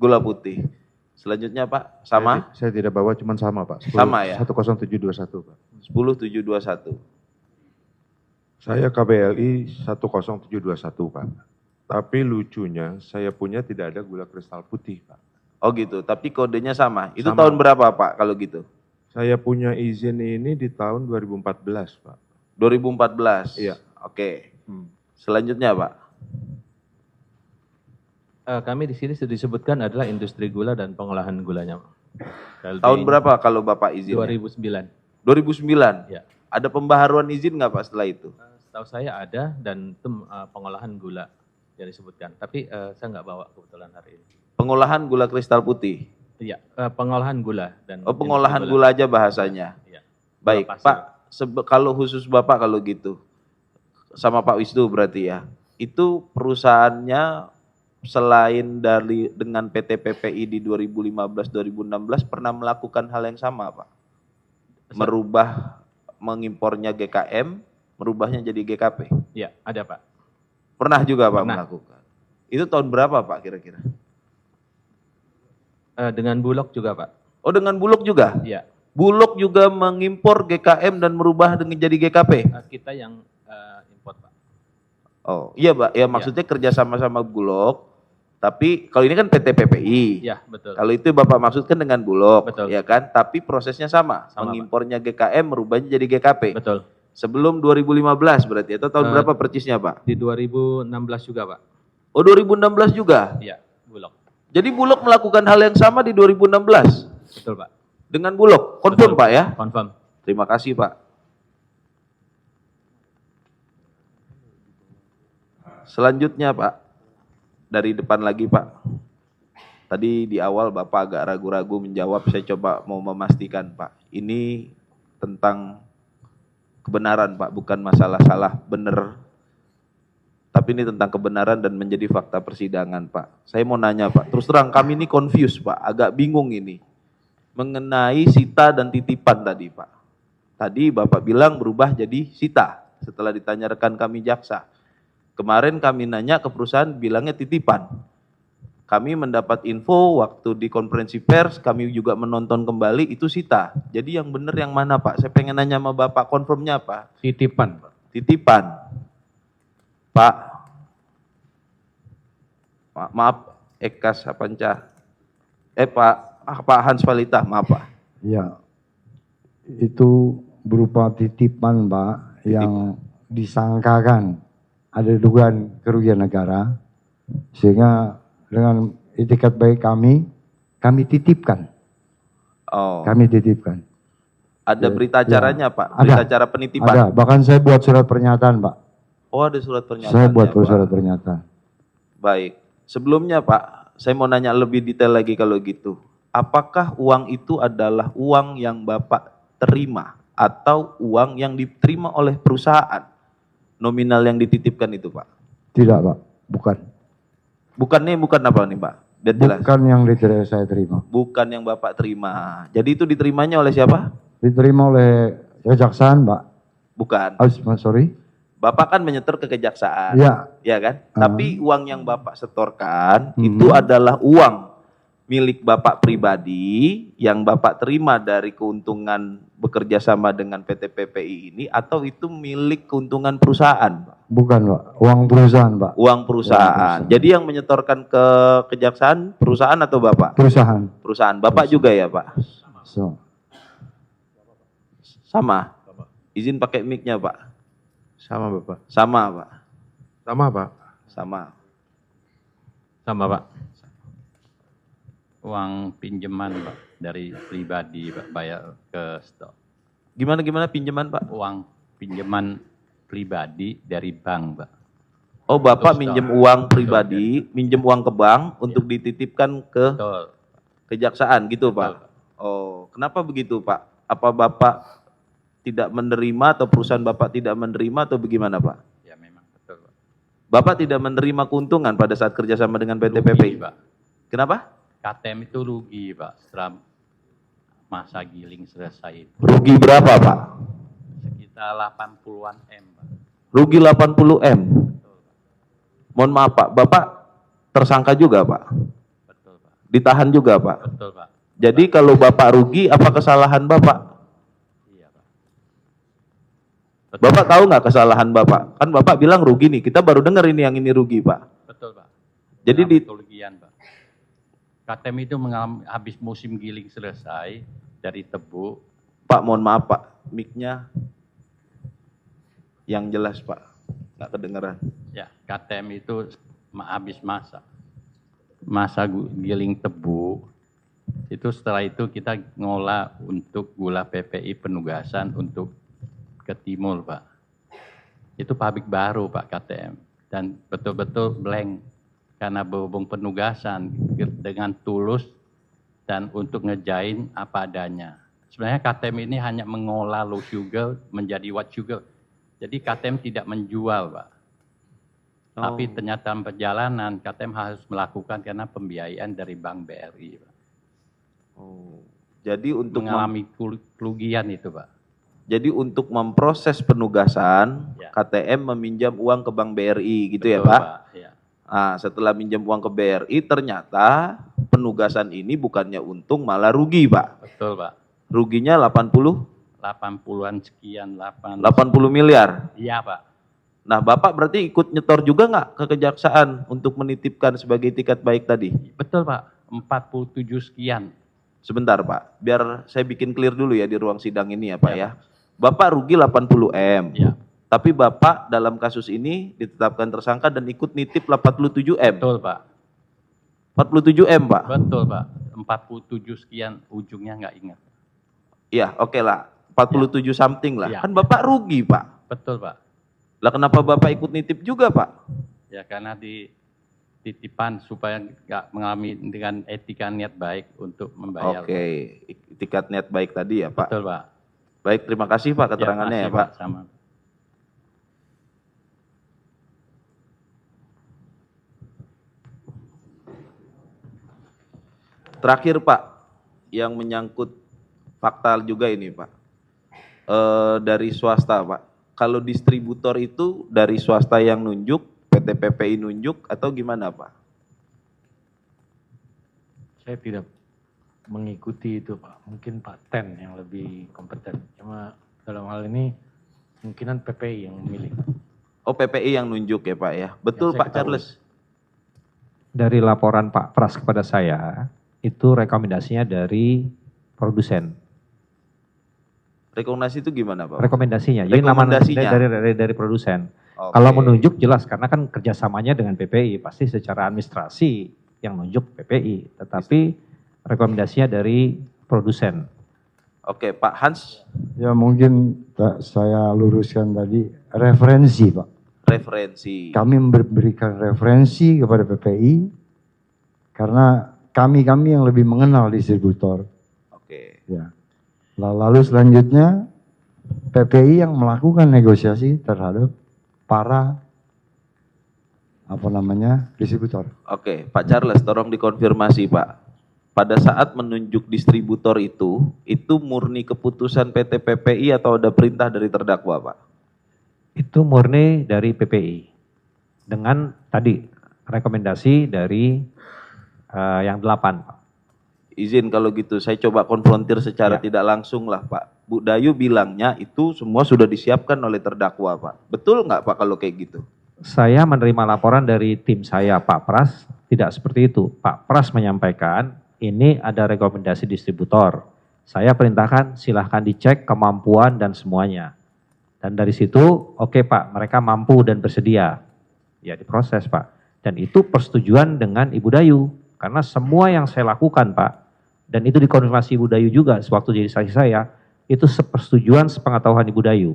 Gula putih. Selanjutnya Pak, sama? Saya tidak bawa, cuman sama Pak. Sama ya? 10721 Pak. 10721. Saya KBLI 10721 Pak. Tapi lucunya saya punya tidak ada gula kristal putih Pak. Oh gitu, tapi kodenya sama. Itu Sama. tahun berapa Pak kalau gitu? Saya punya izin ini di tahun 2014 Pak. 2014? Iya. Oke. Selanjutnya Pak? Kami di sini sudah disebutkan adalah industri gula dan pengolahan gulanya. KLB Tahun ini berapa kalau Bapak izin? 2009. 2009? Ya. Ada pembaharuan izin nggak Pak setelah itu? Setahu saya ada dan itu pengolahan gula yang disebutkan. Tapi saya nggak bawa kebetulan hari ini. Pengolahan gula kristal putih? Iya, pengolahan gula dan. Oh pengolahan gula aja bahasanya? Iya. Baik Gula pasir. Pak, kalau khusus Bapak kalau gitu, sama Pak Wisnu berarti ya, itu perusahaannya selain dengan PT PPI di 2015-2016 pernah melakukan hal yang sama Pak? Mengimpornya GKM, merubahnya jadi GKP? Iya, ada Pak. Pernah juga Pak Pernah. melakukan? Itu tahun berapa Pak kira-kira? Dengan Bulog juga Pak. Oh dengan Bulog juga? Iya. Bulog juga mengimpor GKM dan merubah dengan jadi GKP? Kita yang import Pak. Oh iya Pak, ya maksudnya kerja sama-sama Bulog, tapi kalau ini kan PT PPI. Iya betul. Kalau itu Bapak maksudkan dengan Bulog, Betul. ya kan? Tapi prosesnya sama, Sama, mengimpornya GKM merubahnya jadi GKP. Betul. Sebelum 2015 berarti, atau tahun berapa percisnya Pak? Di 2016 juga Pak. Oh 2016 juga? Iya, Bulog. Jadi Bulog melakukan hal yang sama di 2016? Betul Pak. Dengan Bulog, confirm Betul. Pak ya? Confirm. Terima kasih Pak. Selanjutnya Pak, dari depan lagi Pak. Tadi di awal Bapak agak ragu-ragu menjawab, saya coba mau memastikan Pak. Ini tentang kebenaran Pak, bukan masalah salah benar. Tapi ini tentang kebenaran dan menjadi fakta persidangan Pak. Saya mau nanya Pak, terus terang kami ini confused Pak, agak bingung ini. Mengenai sita dan titipan tadi Pak. Tadi Bapak bilang berubah jadi sita setelah ditanya rekan kami jaksa. Kemarin kami nanya ke perusahaan bilangnya titipan. Kami mendapat info waktu di konferensi pers, kami juga menonton kembali itu sita. Jadi yang benar yang mana Pak? Saya pengen nanya sama Bapak, konfirmnya apa? Titipan Pak. Titipan. Pak, maaf, Eka Sapanca. Pak Hans Walita, maaf Pak. Ya. Itu berupa titipan Pak yang disangkakan ada dugaan kerugian negara, sehingga dengan itikat baik kami titipkan. Oh. Kami titipkan. Ada berita acaranya Pak? Ada. Berita acara penitipan? Ada, bahkan saya buat surat pernyataan Pak. Oh ada surat pernyataan. Saya buat Pak. surat pernyataan. Baik, sebelumnya Pak, saya mau nanya lebih detail lagi kalau gitu. Apakah uang itu adalah uang yang Bapak terima atau uang yang diterima oleh perusahaan? Nominal yang dititipkan itu Pak? Tidak Pak, bukan. Bukan apa nih Pak? Biar jelas. Bukan yang saya terima. Bukan yang Bapak terima. Jadi itu diterimanya oleh siapa? Diterima oleh kejaksaan Pak. Bukan. Sorry. Bapak kan menyetor ke kejaksaan. Ya. Ya kan? Tapi uang yang Bapak setorkan itu adalah uang milik Bapak pribadi yang Bapak terima dari keuntungan bekerja sama dengan PT PPI ini atau itu milik keuntungan perusahaan, Pak? Bukan Pak, uang perusahaan Pak. Uang perusahaan. Jadi yang menyetorkan ke kejaksaan perusahaan atau Bapak? Perusahaan. Perusahaan. Bapak juga ya Pak? Sama? Izin pakai mic-nya Pak? Sama Bapak. Sama Pak? Sama Pak. Sama. Sama Pak. Uang pinjaman Pak dari pribadi Pak bayar ke stok. Gimana pinjaman Pak? Uang pinjaman pribadi dari bank Pak. Oh Bapak Untuk minjem stok. uang pribadi, minjem uang ke bank untuk dititipkan ke Betul. kejaksaan gitu Betul, Pak? Oh kenapa begitu Pak? Apa Bapak tidak menerima atau perusahaan Bapak tidak menerima atau bagaimana Pak? Ya memang betul Pak. Bapak tidak menerima keuntungan pada saat kerjasama dengan PT PPI? Rugi, Pak. Kenapa? KTM itu rugi Pak setelah masa giling selesai. Rugi berapa Pak? Sekitar 80-an M Pak. Rugi 80 M. Mohon maaf Pak, Bapak tersangka juga Pak? Betul Pak. Ditahan juga Pak? Betul Pak. Jadi kalau Bapak rugi, apa kesalahan Bapak? Iya Pak. Betul, Bapak tahu nggak kesalahan Bapak? Kan Bapak bilang rugi nih, kita baru dengar ini yang ini rugi Pak. Betul Pak. Jadi di kerugian Pak. KTM itu mengalami habis musim giling selesai dari tebu. Pak mohon maaf Pak, mic-nya yang jelas Pak, nggak kedengeran. Ya, KTM itu habis masa giling tebu. Itu setelah itu kita ngolah untuk gula PPI penugasan untuk ke timur Pak. Itu pabrik baru Pak KTM dan betul-betul blank karena berhubung penugasan dengan tulus dan untuk ngejain apa adanya. Sebenarnya KTM ini hanya mengolah low sugar menjadi white sugar. Jadi KTM tidak menjual Pak. Tapi ternyata perjalanan KTM harus melakukan karena pembiayaan dari Bank BRI Pak. Oh, jadi untuk Mengalami kerugian itu Pak. jadi untuk memproses penugasan, Ya. KTM meminjam uang ke Bank BRI gitu ya Betul, Pak? Ya. Nah, setelah minjam uang ke BRI, ternyata penugasan ini bukannya untung malah rugi Pak. Betul Pak. Ruginya 80-an sekian, 80 miliar. Iya Pak. Nah Bapak berarti ikut nyetor juga nggak ke kejaksaan untuk menitipkan sebagai itikat baik tadi? Betul Pak, 47 sekian. Sebentar Pak, biar saya bikin clear dulu ya di ruang sidang ini ya Pak ya. Bapak rugi 80 M. Ya. Tapi Bapak dalam kasus ini ditetapkan tersangka dan ikut nitip 87 M. Betul Pak. 47 M Pak? Betul Pak, 47 sekian ujungnya nggak ingat. Iya oke lah, 47 something lah. Ya. Kan Bapak rugi Pak. Betul Pak. Lah kenapa Bapak ikut nitip juga Pak? Ya karena di titipan supaya nggak mengalami dengan etika niat baik untuk membayar. Oke, itikat niat baik tadi ya Pak. Betul Pak. Baik, terima kasih Pak keterangannya ya, makasih, Pak. Sama. Terakhir Pak, yang menyangkut fakta juga ini Pak. Dari swasta Pak. Kalau distributor itu dari swasta yang nunjuk, PT PPI nunjuk atau gimana Pak? Saya tidak mengikuti itu Pak. Mungkin Pak Ten yang lebih kompeten. Cuma dalam hal ini kemungkinan PPI yang memilih. Oh PPI yang nunjuk ya Pak ya. Betul Yang saya Pak ketahui. Charles. Dari laporan Pak Pras kepada saya, itu rekomendasinya dari produsen. Rekomendasi itu gimana Pak? Rekomendasinya, jadi nama Rekomendasinya. dari produsen. Oke. Kalau menunjuk jelas, karena kan kerjasamanya dengan PPI, pasti secara administrasi yang nunjuk PPI, tetapi rekomendasinya dari produsen. Oke, Pak Hans, Ya mungkin saya luruskan tadi referensi Pak. referensi. Kami memberikan referensi kepada PPI karena kami yang lebih mengenal distributor. Oke. Ya. Lalu selanjutnya PPI yang melakukan negosiasi terhadap para distributor. Oke, Pak Charles, tolong dikonfirmasi, Pak. Pada saat menunjuk distributor itu murni keputusan PT PPI atau ada perintah dari terdakwa, Pak? Itu murni dari PPI. Dengan tadi rekomendasi dari yang 8, Pak. Izin kalau gitu, saya coba konfrontir secara tidak langsung lah, Pak. Bu Dayu bilangnya itu semua sudah disiapkan oleh terdakwa, Pak. Betul nggak, Pak, kalau kayak gitu? Saya menerima laporan dari tim saya, Pak Pras, tidak seperti itu. Pak Pras menyampaikan, ini ada rekomendasi distributor. Saya perintahkan silahkan dicek kemampuan dan semuanya. Dan dari situ, oke Pak, mereka mampu dan bersedia. Ya diproses Pak. Dan itu persetujuan dengan Ibu Dayu. Karena semua yang saya lakukan Pak, dan itu dikonfirmasi Ibu Dayu juga sewaktu jadi saksi saya, itu sepersetujuan sepengetahuan Ibu Dayu.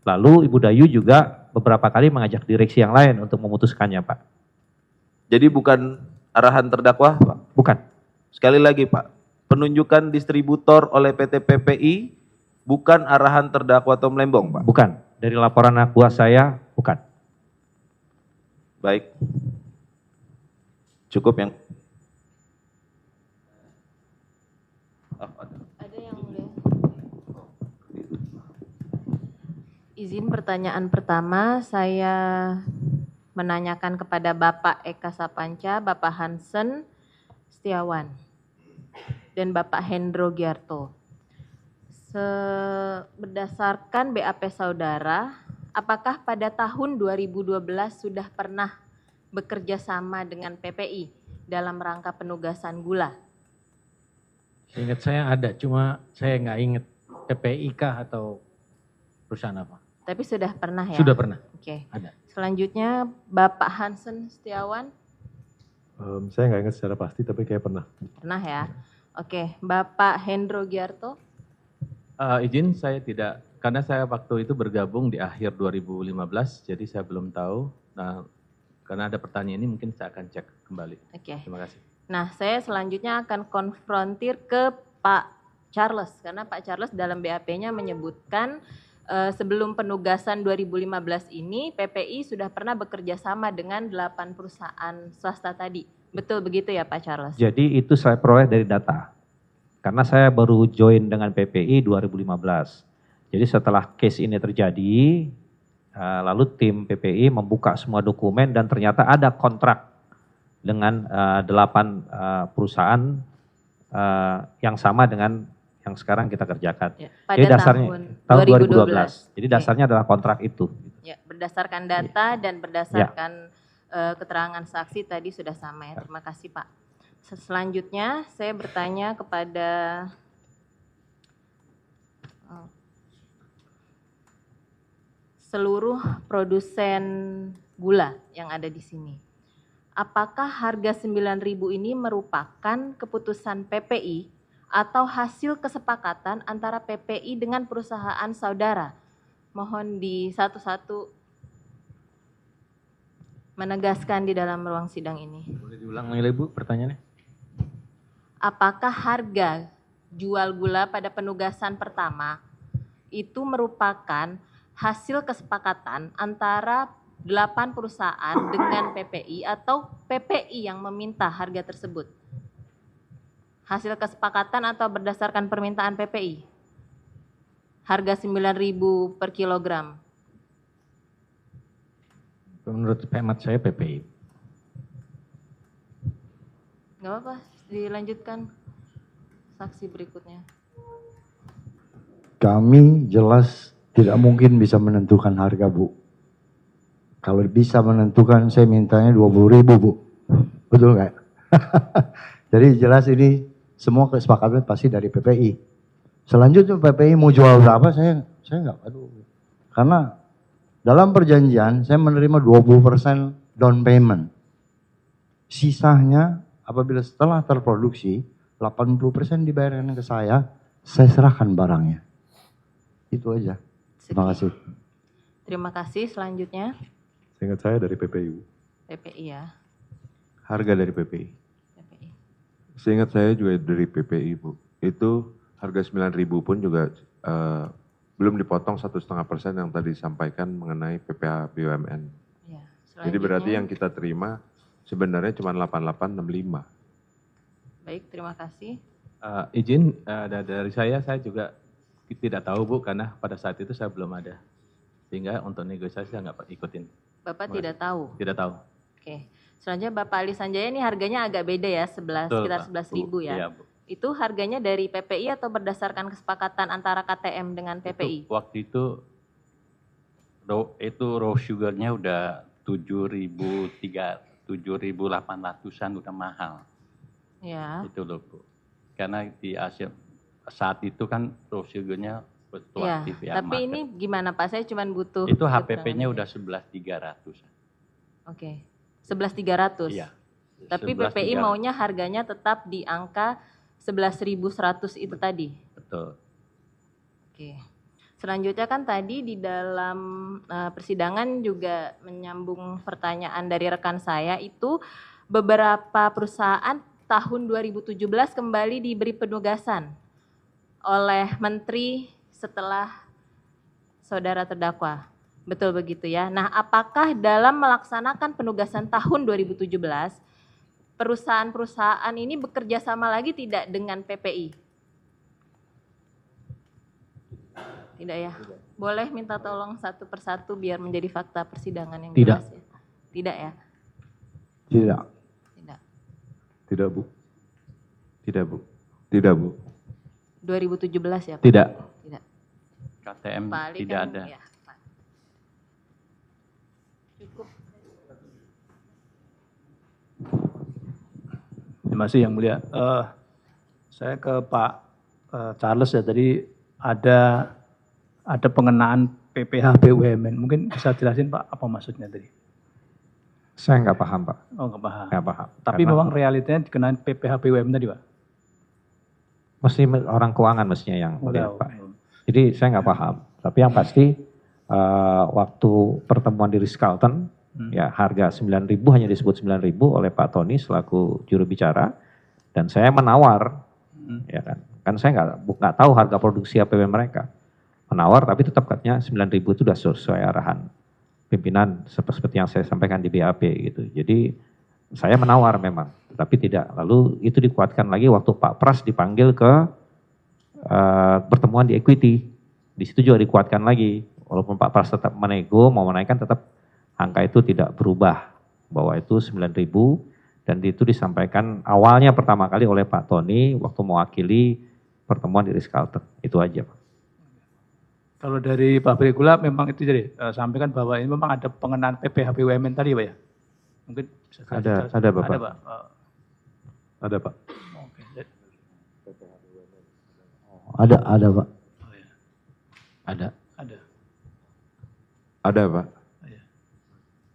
Lalu Ibu Dayu juga beberapa kali mengajak direksi yang lain untuk memutuskannya Pak. Jadi bukan arahan terdakwa, Pak? Bukan. Sekali lagi Pak, penunjukan distributor oleh PT PPI bukan arahan terdakwa Tom Lembong, Pak? Bukan. Dari laporan anak buah saya, bukan. Baik. Cukup yang... Ada yang mulia. Izin pertanyaan pertama, saya menanyakan kepada Bapak Eka Sapanca, Bapak Hansen Setiawan, dan Bapak Hendro Giarto. Berdasarkan BAP saudara, apakah pada tahun 2012 sudah pernah bekerja sama dengan PPI dalam rangka penugasan gula? Ingat saya ada, cuma saya nggak ingat PPI kah atau perusahaan apa. Tapi sudah pernah ya? Sudah pernah. Oke. Ada. Selanjutnya Bapak Hansen Setiawan. Saya nggak ingat secara pasti, tapi kayak pernah. Pernah ya? Oke. Bapak Hendro Giarto. Izin saya tidak, karena saya waktu itu bergabung di akhir 2015, jadi saya belum tahu. Nah, karena ada pertanyaan ini mungkin saya akan cek kembali. Oke. Terima kasih. Nah, saya selanjutnya akan konfrontir ke Pak Charles, karena Pak Charles dalam BAP-nya menyebutkan sebelum penugasan 2015 ini, PPI sudah pernah bekerja sama dengan 8 perusahaan swasta tadi. Betul begitu ya Pak Charles? Jadi itu saya peroleh dari data. Karena saya baru join dengan PPI 2015. Jadi setelah case ini terjadi, lalu tim PPI membuka semua dokumen dan ternyata ada kontrak dengan 8 perusahaan yang sama dengan yang sekarang kita kerjakan. Ya, pada jadi dasarnya tahun 2012. Jadi dasarnya adalah kontrak itu. Ya, berdasarkan data dan berdasarkan keterangan saksi tadi sudah sama ya. Terima kasih Pak. Selanjutnya saya bertanya kepada seluruh produsen gula yang ada di sini. Apakah harga 9.000 ini merupakan keputusan PPI atau hasil kesepakatan antara PPI dengan perusahaan saudara? Mohon di satu-satu menegaskan di dalam ruang sidang ini. Boleh diulang lagi Bu pertanyaannya? Apakah harga jual gula pada penugasan pertama itu merupakan hasil kesepakatan antara 8 perusahaan dengan PPI atau PPI yang meminta harga tersebut? Hasil kesepakatan atau berdasarkan permintaan PPI? Harga 9.000 per kilogram. Menurut hemat saya PPI. Nggak apa-apa, dilanjutkan saksi berikutnya. Kami jelas tidak mungkin bisa menentukan harga Bu. Kalau bisa menentukan saya mintanya 20.000 Bu. Betul nggak? Jadi jelas ini semua kesepakatan pasti dari PPI. Selanjutnya PPI mau jual berapa saya nggak aduh. Karena dalam perjanjian saya menerima 20% down payment. Sisanya apabila setelah terproduksi 80% dibayarkan ke saya, saya serahkan barangnya. Itu aja. Terima kasih. Terima kasih. Selanjutnya Seingat saya dari PPU. PPI ya. Harga dari PPI. PPI. Seingat saya juga dari PPI, Bu. Itu harga 9.000 pun juga belum dipotong 1,5% yang tadi disampaikan mengenai PPh BUMN. Ya, Jadi berarti yang kita terima sebenarnya cuma 8865. Baik, terima kasih. Izin dari saya juga tidak tahu Bu, karena pada saat itu saya belum ada. Sehingga untuk negosiasi saya nggak ikutin. Bapak tidak tahu? Tidak tahu. Oke. Selanjutnya Bapak Ali Sanjaya, ini harganya agak beda ya, sekitar 11.000 ya. Iya, Bu. Itu harganya dari PPI atau berdasarkan kesepakatan antara KTM dengan PPI? Waktu itu raw sugarnya udah 7.800-an udah mahal. Ya. Itu loh Bu. Karena di Asia saat itu kan raw sugarnya Ya, fluktuatif ya. tapi ini gimana Pak? Saya cuma butuh. Itu HPP-nya udah 11.300. Oke. 11.300. Iya. Tapi 11.300. PPI maunya harganya tetap di angka 11.100 itu tadi. Betul. Oke. Selanjutnya kan tadi di dalam persidangan juga menyambung pertanyaan dari rekan saya, itu beberapa perusahaan tahun 2017 kembali diberi penugasan oleh menteri setelah saudara terdakwa. Betul begitu ya. Nah, apakah dalam melaksanakan penugasan tahun 2017 perusahaan-perusahaan ini bekerja sama lagi tidak dengan PPI? Tidak ya? Boleh minta tolong satu persatu biar menjadi fakta persidangan yang Tidak. jelas ya? Tidak ya? Tidak. Tidak. Tidak, Bu. Tidak, Bu. Tidak, Bu. 2017 ya Pak? Tidak. Tidak. KTM Pak Ali tidak kan, ada. ya, Pak. Cukup. Terima kasih Yang Mulia. Saya ke Pak Charles ya, tadi ada pengenaan PPh BUMN. Mungkin bisa jelasin Pak apa maksudnya tadi? Saya nggak paham Pak. Oh nggak paham. Nggak paham. Tapi Karena memang realitanya dikenain PPh BUMN tadi Pak? mesti orang keuangan mestinya yang melihat Udah. Pak. Jadi saya nggak paham. Tapi yang pasti waktu pertemuan di Ritz-Carlton, ya harga 9.000 hanya disebut 9.000 oleh Pak Tony selaku juru bicara, dan saya menawar, ya kan. Kan saya nggak tahu harga produksi APW mereka. Menawar tapi tetap katanya 9.000 itu sudah sesuai arahan pimpinan seperti yang saya sampaikan di BAP gitu. Jadi saya menawar memang, tapi tidak. Lalu itu dikuatkan lagi waktu Pak Pras dipanggil ke pertemuan di Equity. Di situ juga dikuatkan lagi, walaupun Pak Pras tetap menego, mau menaikkan, tetap angka itu tidak berubah, bahwa itu 9.000, dan itu disampaikan awalnya pertama kali oleh Pak Tony waktu mewakili pertemuan di Ritz-Carlton. Itu aja Pak. Kalau dari pabrik gula memang itu jadi sampaikan bahwa ini memang ada pengenaan PPh BUMN tadi Pak ya? Mungkin bisa Ada Bapak. Ada Pak. Ada Pak. Oke. Ada Pak. Ada. Ada. Ada, Pak.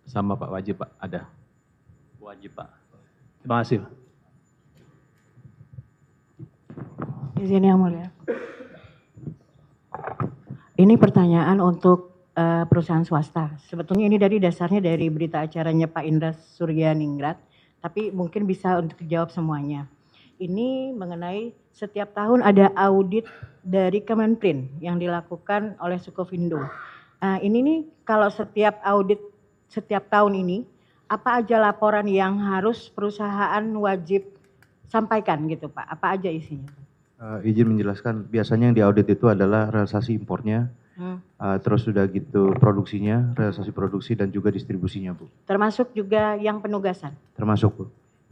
Sama Pak Wajib Pak, ada. Wajib Pak. Terima kasih Pak. Izin Yang Mulia. Ini pertanyaan untuk perusahaan swasta. Sebetulnya ini dari dasarnya dari berita acaranya Pak Indra Suryaningrat, tapi mungkin bisa untuk dijawab semuanya. Ini mengenai setiap tahun ada audit dari Kemenprin yang dilakukan oleh Sukovindo. Ini nih kalau setiap audit setiap tahun ini, apa aja laporan yang harus perusahaan wajib sampaikan gitu Pak? Apa aja isinya? Izin menjelaskan, biasanya yang diaudit itu adalah realisasi impornya, terus sudah gitu produksinya, realisasi produksi dan juga distribusinya Bu. Termasuk juga yang penugasan? Termasuk Bu.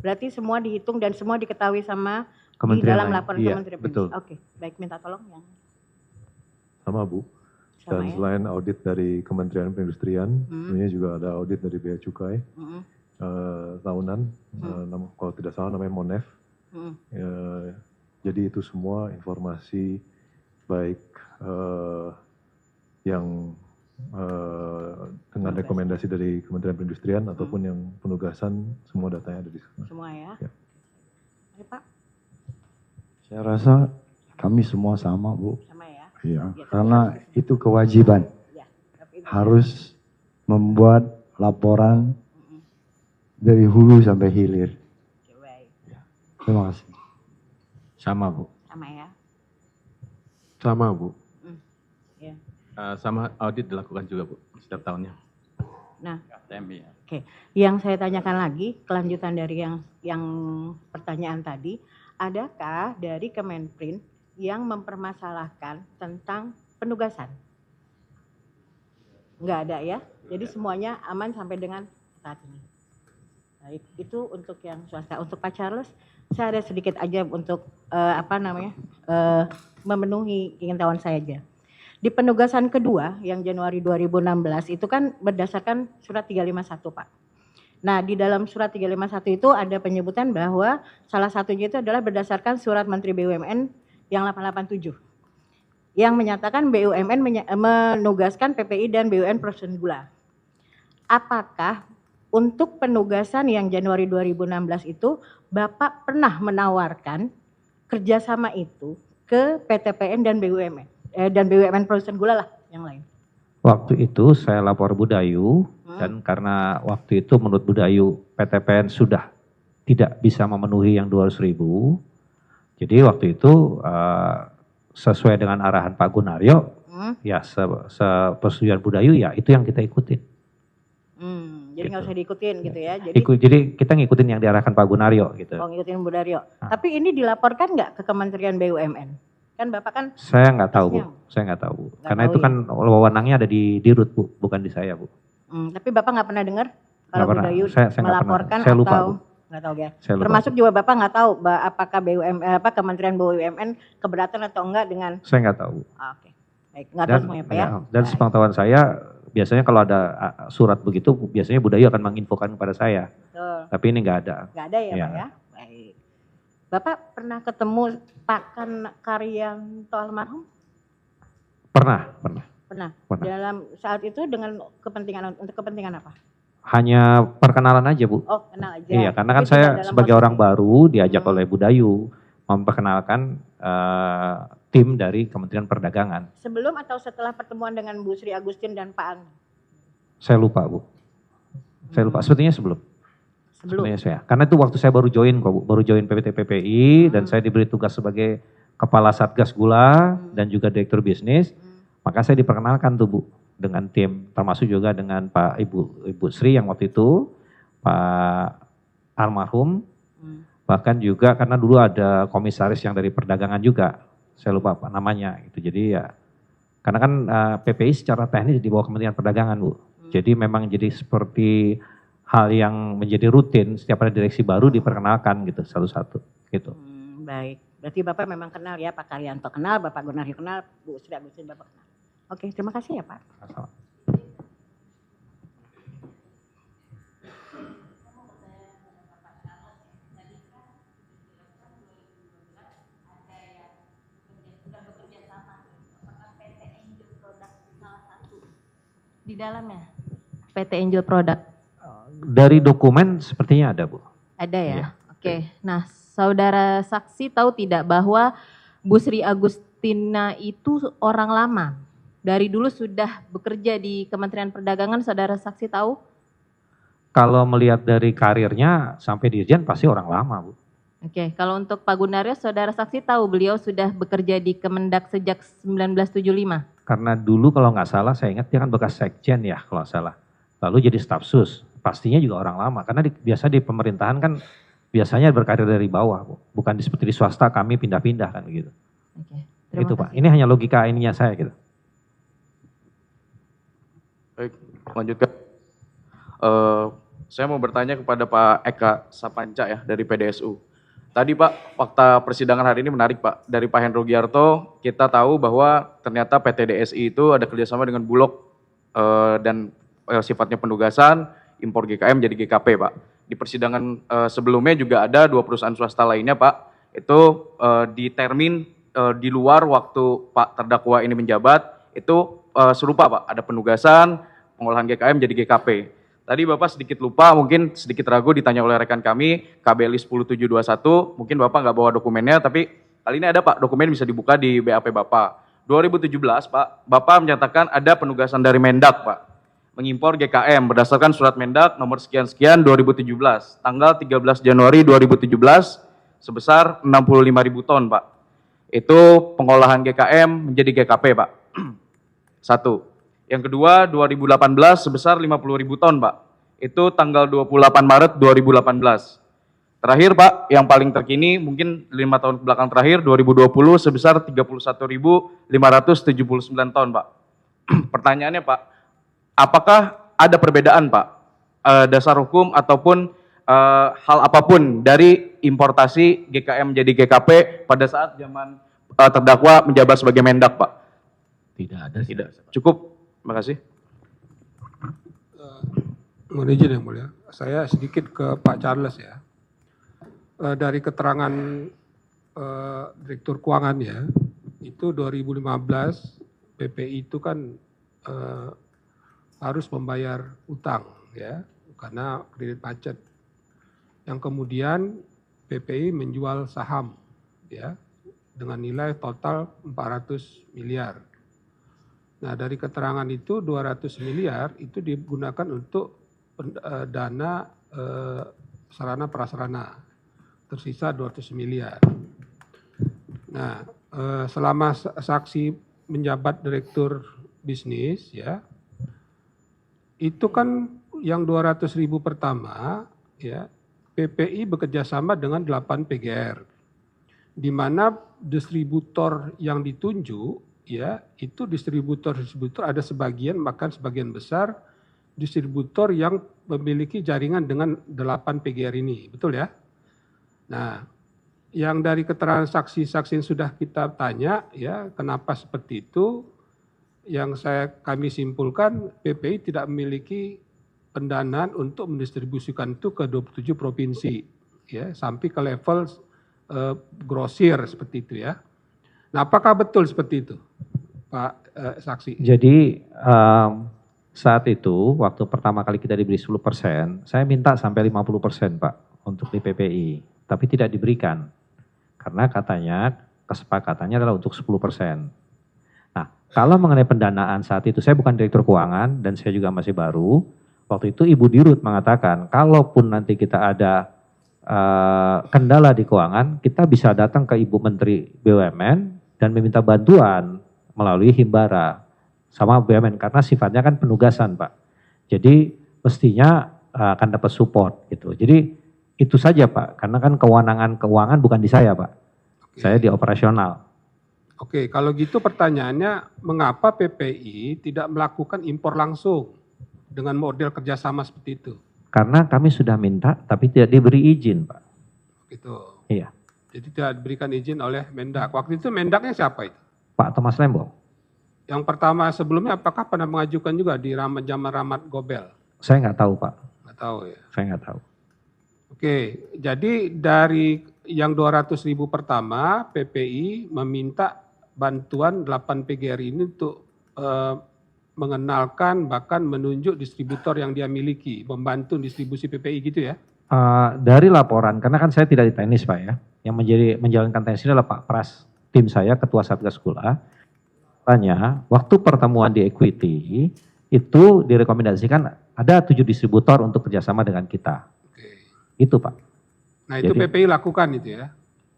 Berarti semua dihitung dan semua diketahui sama di Kementerian dalam lain. laporan Iya, Kementerian betul. Oke, baik minta tolong yang Sama Bu. Sama Dan ya. selain audit dari Kementerian Perindustrian, sebenarnya juga ada audit dari Bea Cukai tahunan, kalau tidak salah namanya MONEF. Jadi itu semua informasi baik yang dengan rekomendasi dari Kementerian Perindustrian ataupun yang penugasan, semua datanya ada di sana. semua ya. Ya. Oke, Pak. Saya rasa Kami semua sama, Bu. Sama ya? Iya, karena itu kewajiban. Harus membuat laporan dari hulu sampai hilir. Terima kasih. Sama, Bu. Sama ya? Sama, Bu. Ya. Sama audit dilakukan juga, Bu, setiap tahunnya. Nah, TMI ya. oke. Yang saya tanyakan lagi, kelanjutan dari yang pertanyaan tadi, adakah dari Kemenprin yang mempermasalahkan tentang penugasan? Enggak ada ya? Jadi semuanya aman sampai dengan saat ini. Baik, itu untuk yang swasta. Untuk Pak Charles, saya ada sedikit aja untuk memenuhi keinginan saya aja. Di penugasan kedua yang Januari 2016 itu kan berdasarkan surat 351, Pak. Nah, di dalam surat 351 itu ada penyebutan bahwa salah satunya itu adalah berdasarkan surat Menteri BUMN yang 887 yang menyatakan BUMN menugaskan PPI dan BUMN produsen gula. Apakah untuk penugasan yang Januari 2016 itu Bapak pernah menawarkan kerjasama itu ke PTPN dan BUMN? Dan BUMN produsen gula lah yang lain. Waktu itu saya lapor Budayu dan karena waktu itu menurut Budayu PTPN sudah tidak bisa memenuhi yang 200.000. Jadi waktu itu sesuai dengan arahan Pak Gunaryo, ya sepersetujuan Budayu ya itu yang kita ikutin. Jadi nggak usah diikutin gitu ya. Jadi kita ngikutin yang diarahkan Pak Gunaryo gitu. Oh, ngikutin Budaryo. Tapi ini dilaporkan nggak ke Kementerian BUMN? Kan Bapak kan Saya nggak tahu, Bu. Saya nggak tahu, Bu. Karena itu kan wewenangnya ada di Dirut, Bu, bukan di saya, Bu. Tapi Bapak nggak pernah dengar kalau Nggak pernah. Budayu Saya nggak melaporkan pernah. Saya lupa, atau Bu. nggak tahu ya? Saya lupa, Termasuk juga Bapak nggak tahu apakah Kementerian BUMN keberatan atau enggak dengan? Saya nggak tahu, Bu. Oke, baik. Nggak tahu semuanya Pak ya? Dan sepengetahuan saya, biasanya kalau ada surat begitu, biasanya Budayu akan menginfokan kepada saya. Betul. Tapi ini nggak ada. Nggak ada ya, Pak ya? Baik. Bapak pernah ketemu Pak Karyanto almarhum? Pernah. Pernah. Dalam saat itu untuk kepentingan apa? Hanya perkenalan aja, Bu. Oh, kenal aja. Iya, karena kan Tapi saya tidak dalam sebagai posisi. orang baru diajak oleh Budayu memperkenalkan tim dari Kementerian Perdagangan. Sebelum atau setelah pertemuan dengan Bu Sri Agustin dan Pak Ang? Saya lupa, Bu. Saya lupa. Sepertinya sebelum. Sebenarnya saya. Karena itu waktu saya baru join kok, Bu. Baru join PPT PPI dan saya diberi tugas sebagai Kepala Satgas Gula dan juga Direktur Bisnis. Maka saya diperkenalkan tuh, Bu, dengan tim, termasuk juga dengan Pak Ibu Sri yang waktu itu, Pak almarhum, bahkan juga karena dulu ada komisaris yang dari perdagangan juga, saya lupa apa namanya gitu. Jadi ya, karena kan PPI secara teknis di bawah Kementerian Perdagangan, Bu. Jadi memang jadi seperti hal yang menjadi rutin setiap ada direksi baru diperkenalkan gitu satu-satu gitu. Baik, berarti Bapak memang kenal ya, Pak Karyanto kenal, Bapak Gunaryo kenal, Bu Sri Agustin Bapak kenal. Oke, terima kasih ya Pak. Di dalamnya PT Angel Product. Dari dokumen sepertinya ada, Bu. Ada ya? Oke. Nah, saudara saksi tahu tidak bahwa Bu Sri Agustina itu orang lama? Dari dulu sudah bekerja di Kementerian Perdagangan, saudara saksi tahu? Kalau melihat dari karirnya sampai dirjen pasti orang lama, Bu. Oke, kalau untuk Pak Gunaryo, saudara saksi tahu beliau sudah bekerja di Kemendak sejak 1975? Karena dulu kalau nggak salah, saya ingat dia kan bekas sekjen ya kalau nggak salah. Lalu jadi staf sus, pastinya juga orang lama. Karena biasa di pemerintahan kan biasanya berkarir dari bawah, Bu. Bukan seperti di swasta kami pindah-pindah kan gitu. Oke, Itu Pak, ini hanya logika ininya saya gitu. Baik, lanjutkan. Saya mau bertanya kepada Pak Eka Sapanca ya dari PDSU. Tadi Pak, fakta persidangan hari ini menarik Pak. Dari Pak Hendro Giarto, kita tahu bahwa ternyata PT DSI itu ada kerjasama dengan Bulog dan sifatnya penugasan, impor GKM jadi GKP Pak. Di persidangan sebelumnya juga ada 2 perusahaan swasta lainnya Pak, itu di termin di luar waktu Pak terdakwa ini menjabat, itu serupa Pak, ada penugasan, pengolahan GKM jadi GKP. Tadi Bapak sedikit lupa, mungkin sedikit ragu ditanya oleh rekan kami, KBLI 10721, mungkin Bapak nggak bawa dokumennya, tapi Hal ini ada Pak, dokumen bisa dibuka di BAP Bapak. 2017 Pak, Bapak menyatakan ada penugasan dari Mendak Pak, mengimpor GKM berdasarkan surat Mendak nomor sekian-sekian 2017, tanggal 13 Januari 2017 sebesar 65.000 ton Pak. Itu pengolahan GKM menjadi GKP Pak. Satu. Yang kedua 2018 sebesar 50.000 ton Pak. Itu tanggal 28 Maret 2018. Terakhir Pak, yang paling terkini mungkin 5 tahun belakang terakhir 2020 sebesar 31.579 ton Pak. Pertanyaannya Pak, apakah ada perbedaan Pak dasar hukum ataupun hal apapun dari importasi GKM menjadi GKP pada saat zaman terdakwa menjabat sebagai Mendak Pak? Tidak ada. Tidak. Cukup. Terima kasih. Mohon izin yang mulia, saya sedikit ke Pak Charles ya. Dari keterangan Direktur Keuangan ya, itu 2015 PPI itu kan harus membayar utang ya, karena kredit macet. Yang kemudian PPI menjual saham ya, dengan nilai total 400 miliar. Nah dari keterangan itu 200 miliar itu digunakan untuk dana sarana prasarana. Tersisa 200 miliar. Nah, selama saksi menjabat direktur bisnis ya, itu kan yang 200.000 pertama ya, PPI bekerjasama dengan 8 PGR, di mana distributor yang ditunjuk ya, itu distributor ada sebagian bahkan sebagian besar distributor yang memiliki jaringan dengan 8 PGR ini, betul ya? Nah, yang dari keterangan saksi-saksi yang sudah kita tanya, ya, kenapa seperti itu? Yang kami simpulkan, PPI tidak memiliki pendanaan untuk mendistribusikan itu ke 27 provinsi, ya, sampai ke level grosir seperti itu ya. Nah, apakah betul seperti itu, Pak saksi? Jadi saat itu, waktu pertama kali kita diberi 10%, saya minta sampai 50% Pak untuk di PPI. Tapi tidak diberikan, karena katanya kesepakatannya adalah untuk 10%. Nah, kalau mengenai pendanaan saat itu, saya bukan direktur keuangan dan saya juga masih baru. Waktu itu Ibu Dirut mengatakan, kalaupun nanti kita ada kendala di keuangan, kita bisa datang ke Ibu Menteri BUMN dan meminta bantuan melalui Himbara sama BUMN, karena sifatnya kan penugasan Pak. Jadi mestinya akan dapat support gitu. Jadi itu saja Pak, karena kan kewenangan keuangan bukan di saya Pak, saya di operasional. Oke, kalau gitu pertanyaannya, mengapa PPI tidak melakukan impor langsung dengan model kerjasama seperti itu? Karena kami sudah minta, tapi tidak diberi izin Pak. Gitu. Iya. Jadi tidak diberikan izin oleh Mendak. Waktu itu Mendaknya siapa itu? Pak Thomas Lembong. Yang pertama sebelumnya apakah pernah mengajukan juga di zaman Rahmat Gobel? Saya nggak tahu Pak. Nggak tahu ya. Saya nggak tahu. Oke, jadi dari yang 200.000 pertama, PPI meminta bantuan 8 PGR ini untuk mengenalkan bahkan menunjuk distributor yang dia miliki, membantu distribusi PPI gitu ya? Dari laporan, karena kan saya tidak di teknis Pak ya, yang menjalankan teknis ini adalah Pak Pras, tim saya, Ketua Satgas Gula. Tanya, waktu pertemuan di Equity, itu direkomendasikan ada 7 distributor untuk kerjasama dengan kita. Itu Pak. Nah itu jadi, PPI lakukan itu ya?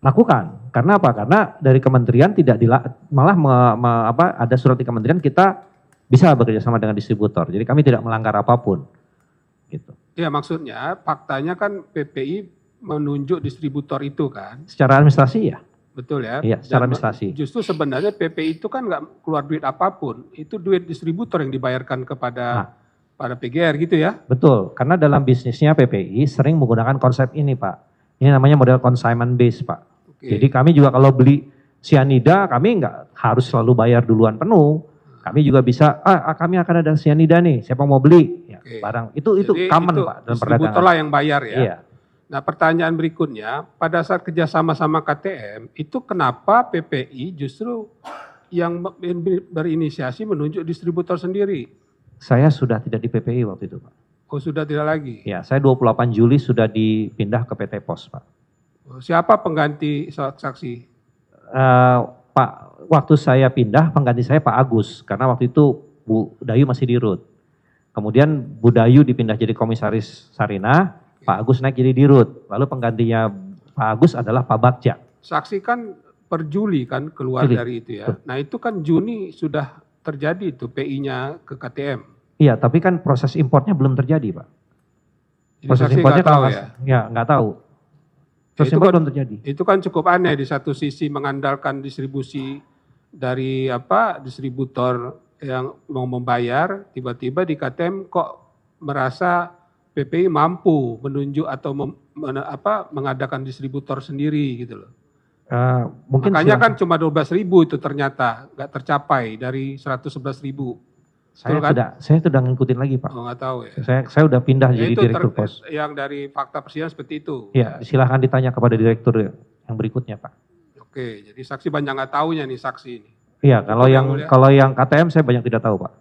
Lakukan. Karena apa? Karena dari kementerian tidak malah ada surat di kementerian kita bisa bekerja sama dengan distributor. Jadi kami tidak melanggar apapun. Gitu. Ya maksudnya faktanya kan PPI menunjuk distributor itu kan? Secara administrasi ya. Betul ya? Iya, secara administrasi. Justru sebenarnya PPI itu kan nggak keluar duit apapun. Itu duit distributor yang dibayarkan kepada pada PGR gitu ya? Betul, karena dalam bisnisnya PPI sering menggunakan konsep ini Pak. Ini namanya model consignment base Pak. Jadi kami juga kalau beli cyanida, kami nggak harus selalu bayar duluan penuh. Kami juga bisa, kami akan ada cyanida nih, siapa mau beli? Ya, barang itu jadi common itu Pak dalam perdagangan. Distributor lah yang bayar ya? Iya. Nah pertanyaan berikutnya, pada saat kerjasama sama KTM, itu kenapa PPI justru yang berinisiasi menunjuk distributor sendiri? Saya sudah tidak di PPI waktu itu Pak. Oh sudah tidak lagi? Ya, saya 28 Juli sudah dipindah ke PT POS Pak. Siapa pengganti saksi? Pak, waktu saya pindah pengganti saya Pak Agus, karena waktu itu Bu Dayu masih di Rut. Kemudian Bu Dayu dipindah jadi komisaris Sarina, Pak Agus naik jadi di Rut. Lalu penggantinya Pak Agus adalah Pak Bagja. Saksi kan per Juli kan keluar Juli. dari itu ya. Nah itu kan Juni sudah terjadi itu PI-nya ke KTM. Iya, tapi kan proses importnya belum terjadi, Pak. Jadi Proses saksi importnya nggak tahu kalau ya? ya nggak tahu. Proses Itu impor kan- belum terjadi. Itu kan cukup aneh, di satu sisi mengandalkan distribusi dari distributor yang mau membayar, tiba-tiba di KTM kok merasa PPI mampu menunjuk atau mengadakan distributor sendiri gitu loh. Mungkin Makanya silakan. kan cuma 12.000 itu ternyata nggak tercapai dari 111.000. Saya sudah ngikutin lagi, Pak. Oh, nggak tahu ya. Saya udah pindah Ya, jadi itu direktur pos. yang dari fakta persidangan seperti itu. Ya, silahkan ditanya kepada direktur yang berikutnya, Pak. Oke, jadi saksi banyak nggak taunya nih saksi ini. Iya, kalau Yang yang mulia. kalau yang KTM saya banyak tidak tahu, Pak.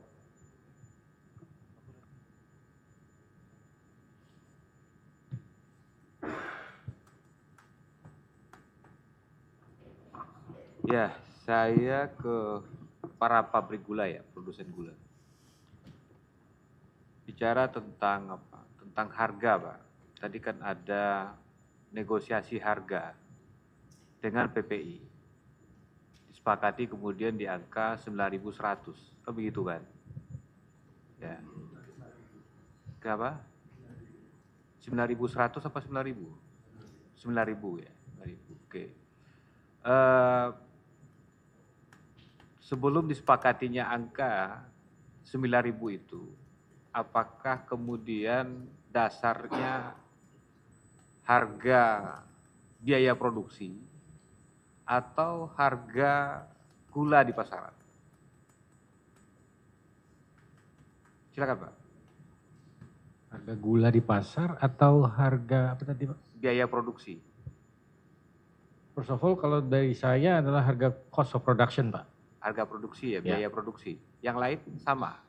Ya, saya ke para pabrik gula ya, produsen gula. Bicara tentang apa? Tentang harga, Pak. Tadi kan ada negosiasi harga dengan PPI. Disepakati kemudian di angka 9.100. Kan begitu kan? Ya. Berapa? 9.100 apa 9.000? 9.000 ya. 9.000. Oke. Sebelum disepakatinya angka 9.000 itu, apakah kemudian dasarnya harga biaya produksi atau harga gula di pasaran? Silakan, Pak. Harga gula di pasar atau harga apa tadi, Pak? Biaya produksi. First of all, kalau dari saya adalah harga cost of production, Pak. Harga produksi ya, biaya produksi. Yang lain sama.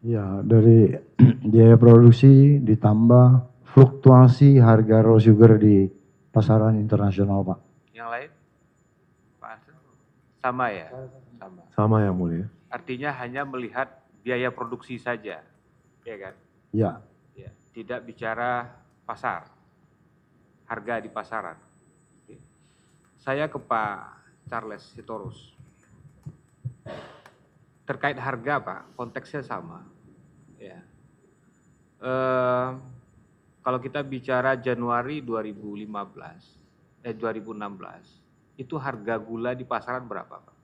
Ya, dari biaya produksi ditambah fluktuasi harga raw sugar di pasaran internasional, Pak. Yang lain? Pak Asep? Sama ya? Sama. Sama yang mulia. Artinya hanya melihat biaya produksi saja, ya kan? Ya. Ya, tidak bicara pasar, harga di pasaran. Oke. Saya ke Pak Charles Sitorus. Terkait harga, Pak, konteksnya sama. Ya. Kalau kita bicara Januari 2016, 2016, itu harga gula di pasaran berapa, Pak?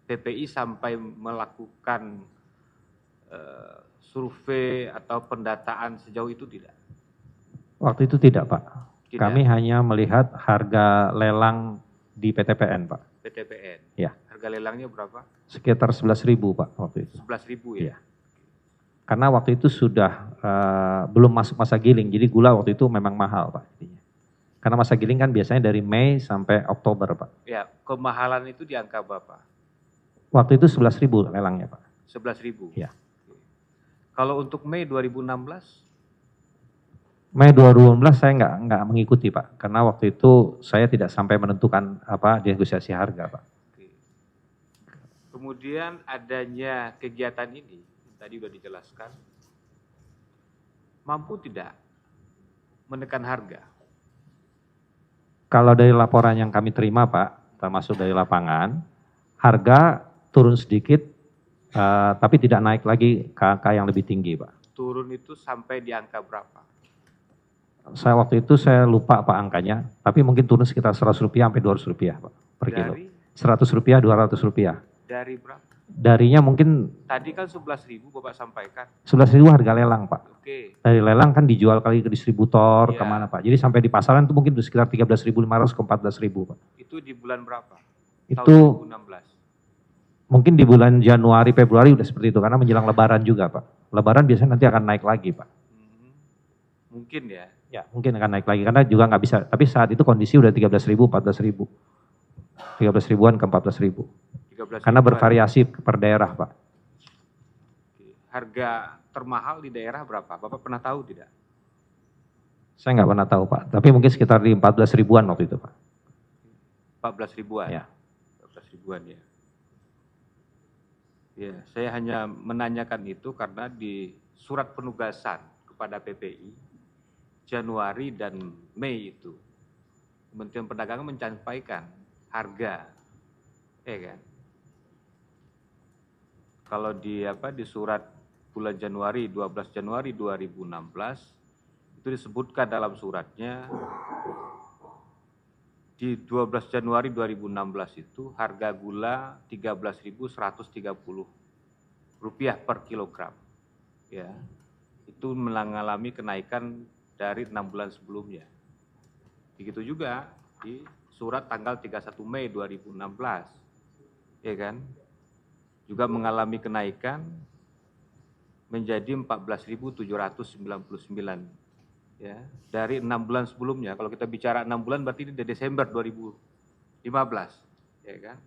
PPI sampai melakukan survei atau pendataan sejauh itu tidak? Waktu itu tidak, Pak. Tidak. Kami hanya melihat harga lelang di PTPN, Pak. PTPN. Ya. Harga lelangnya berapa? Sekitar 11.000, Pak, waktu itu. 11.000 Iya. ya? Karena waktu itu sudah belum masuk masa giling, jadi gula waktu itu memang mahal, Pak. Karena masa giling kan biasanya dari Mei sampai Oktober, Pak. Ya, kemahalan itu di angka berapa? Waktu itu 11.000 lelangnya, Pak. 11.000. Ya. Kalau untuk Mei 2016? Mei 2016 saya nggak mengikuti, Pak, karena waktu itu saya tidak sampai menentukan negosiasi harga, Pak. Kemudian adanya kegiatan ini, tadi sudah dijelaskan, mampu tidak menekan harga? Kalau dari laporan yang kami terima, Pak, termasuk dari lapangan, harga turun sedikit, tapi tidak naik lagi ke angka yang lebih tinggi, Pak. Turun itu sampai di angka berapa? Saya waktu itu saya lupa, Pak, angkanya, tapi mungkin turun sekitar Rp100 sampai Rp200, Pak, per kilo. Dari? Rp100, Rp200. Dari berapa? Darinya mungkin Tadi kan 11.000 Bapak sampaikan. 11.000 harga lelang, Pak. Oke. Dari lelang kan dijual kali ke distributor, Iya. kemana, Pak. Jadi sampai di pasaran itu mungkin sekitar 13.500 ke 14.000, Pak. Itu di bulan berapa? Itu Tahun 2016. mungkin di bulan Januari, Februari udah seperti itu, karena menjelang Lebaran juga, Pak. Lebaran biasanya nanti akan naik lagi, Pak. Mungkin ya. Ya, mungkin akan naik lagi, karena juga nggak bisa. Tapi saat itu kondisi udah 13.000, 14.000. 13.000-an ke 14.000. 13.000-an. Karena bervariasi per daerah, Pak. Harga termahal di daerah berapa? Bapak pernah tahu tidak? Saya nggak pernah tahu, Pak. Tapi mungkin sekitar di 14.000-an waktu itu, Pak. 14 ribuan. Ya. 14 ribuan ya. Ya, saya hanya menanyakan itu karena di surat penugasan kepada PPI Januari dan Mei itu Kementerian Perdagangan menyampaikan harga, ya kan? Kalau di surat bulan Januari 12 Januari 2016 itu disebutkan dalam suratnya di 12 Januari 2016 itu harga gula Rp13.130 per kilogram. Ya. Itu mengalami kenaikan dari 6 bulan sebelumnya. Begitu juga di surat tanggal 31 Mei 2016. Ya kan? Juga mengalami kenaikan menjadi 14.799. Ya, dari 6 bulan sebelumnya. Kalau kita bicara 6 bulan berarti ini dari Desember 2015, ya kan?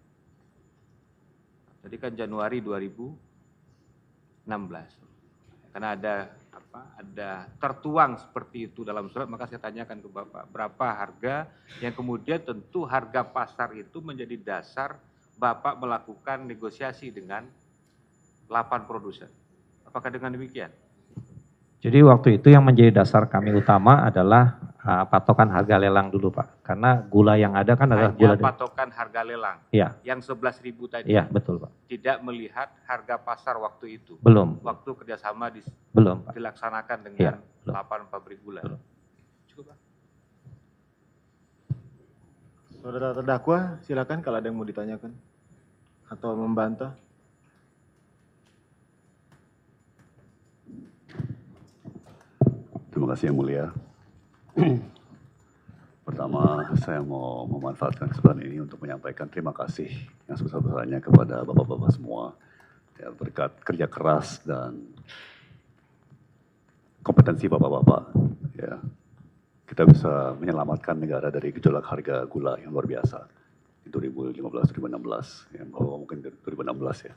Tadi kan Januari 2016. Karena ada tertuang seperti itu dalam surat, maka saya tanyakan ke Bapak, berapa harga yang kemudian tentu harga pasar itu menjadi dasar Bapak melakukan negosiasi dengan 8 produsen. Apakah dengan demikian? Jadi waktu itu yang menjadi dasar kami utama adalah patokan harga lelang dulu Pak. Karena gula yang ada kan adalah gula. Hanya patokan harga lelang. Iya. Yang 11.000 tadi. Iya betul Pak. Tidak melihat harga pasar waktu itu. Belum. Waktu kerjasama belum, Pak. dilaksanakan dengan Iya, 8 pabrik gula. Belum. Cukup Pak. Saudara terdakwa, silakan kalau ada yang mau ditanyakan atau membantah. Terima kasih Yang Mulia. Pertama, saya mau memanfaatkan kesempatan ini untuk menyampaikan terima kasih yang sebesar-besarnya kepada Bapak-Bapak semua. Ya, berkat kerja keras dan kompetensi Bapak-Bapak, ya, kita bisa menyelamatkan negara dari gejolak harga gula yang luar biasa di 2015-2016, ya, bahwa mungkin 2016 ya.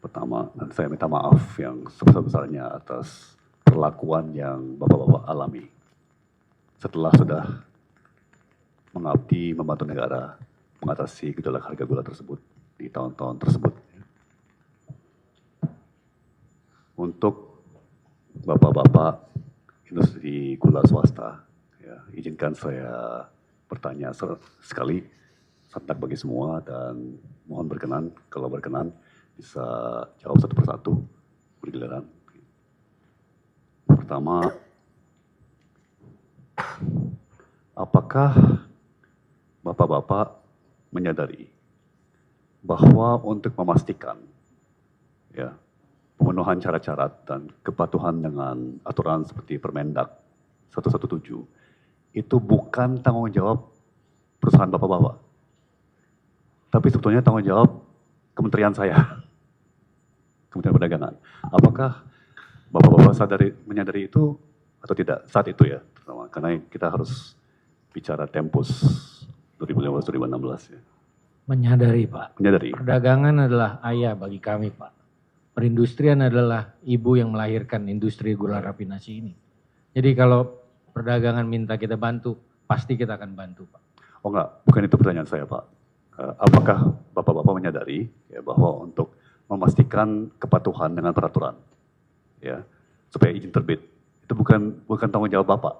Pertama, dan saya minta maaf yang sebesar-besarnya atas perlakuan yang Bapak-Bapak alami setelah sudah mengabdi membantu negara mengatasi gejolak harga gula tersebut di tahun-tahun tersebut. Untuk Bapak-Bapak industri gula swasta, ya, izinkan saya bertanya sekali, serentak bagi semua, dan mohon berkenan, kalau berkenan bisa jawab satu persatu bergiliran. Pertama, apakah Bapak-Bapak menyadari bahwa untuk memastikan ya, pemenuhan syarat-syarat dan kepatuhan dengan aturan seperti Permendak 117 itu bukan tanggung jawab perusahaan Bapak-Bapak, tapi sebetulnya tanggung jawab kementerian saya, Kementerian Perdagangan. Apakah Bapak-Bapak menyadari itu atau tidak saat itu ya, pertama, karena kita harus bicara tempus 2015-2016 ya. Menyadari Pak. Menyadari. Perdagangan adalah ayah bagi kami Pak. Perindustrian adalah ibu yang melahirkan industri gula rafinasi ini. Jadi kalau perdagangan minta kita bantu, pasti kita akan bantu Pak. Oh enggak, bukan itu pertanyaan saya Pak. Apakah Bapak-Bapak menyadari ya, bahwa untuk memastikan kepatuhan dengan peraturan, ya, supaya izin terbit, itu bukan tanggung jawab Bapak,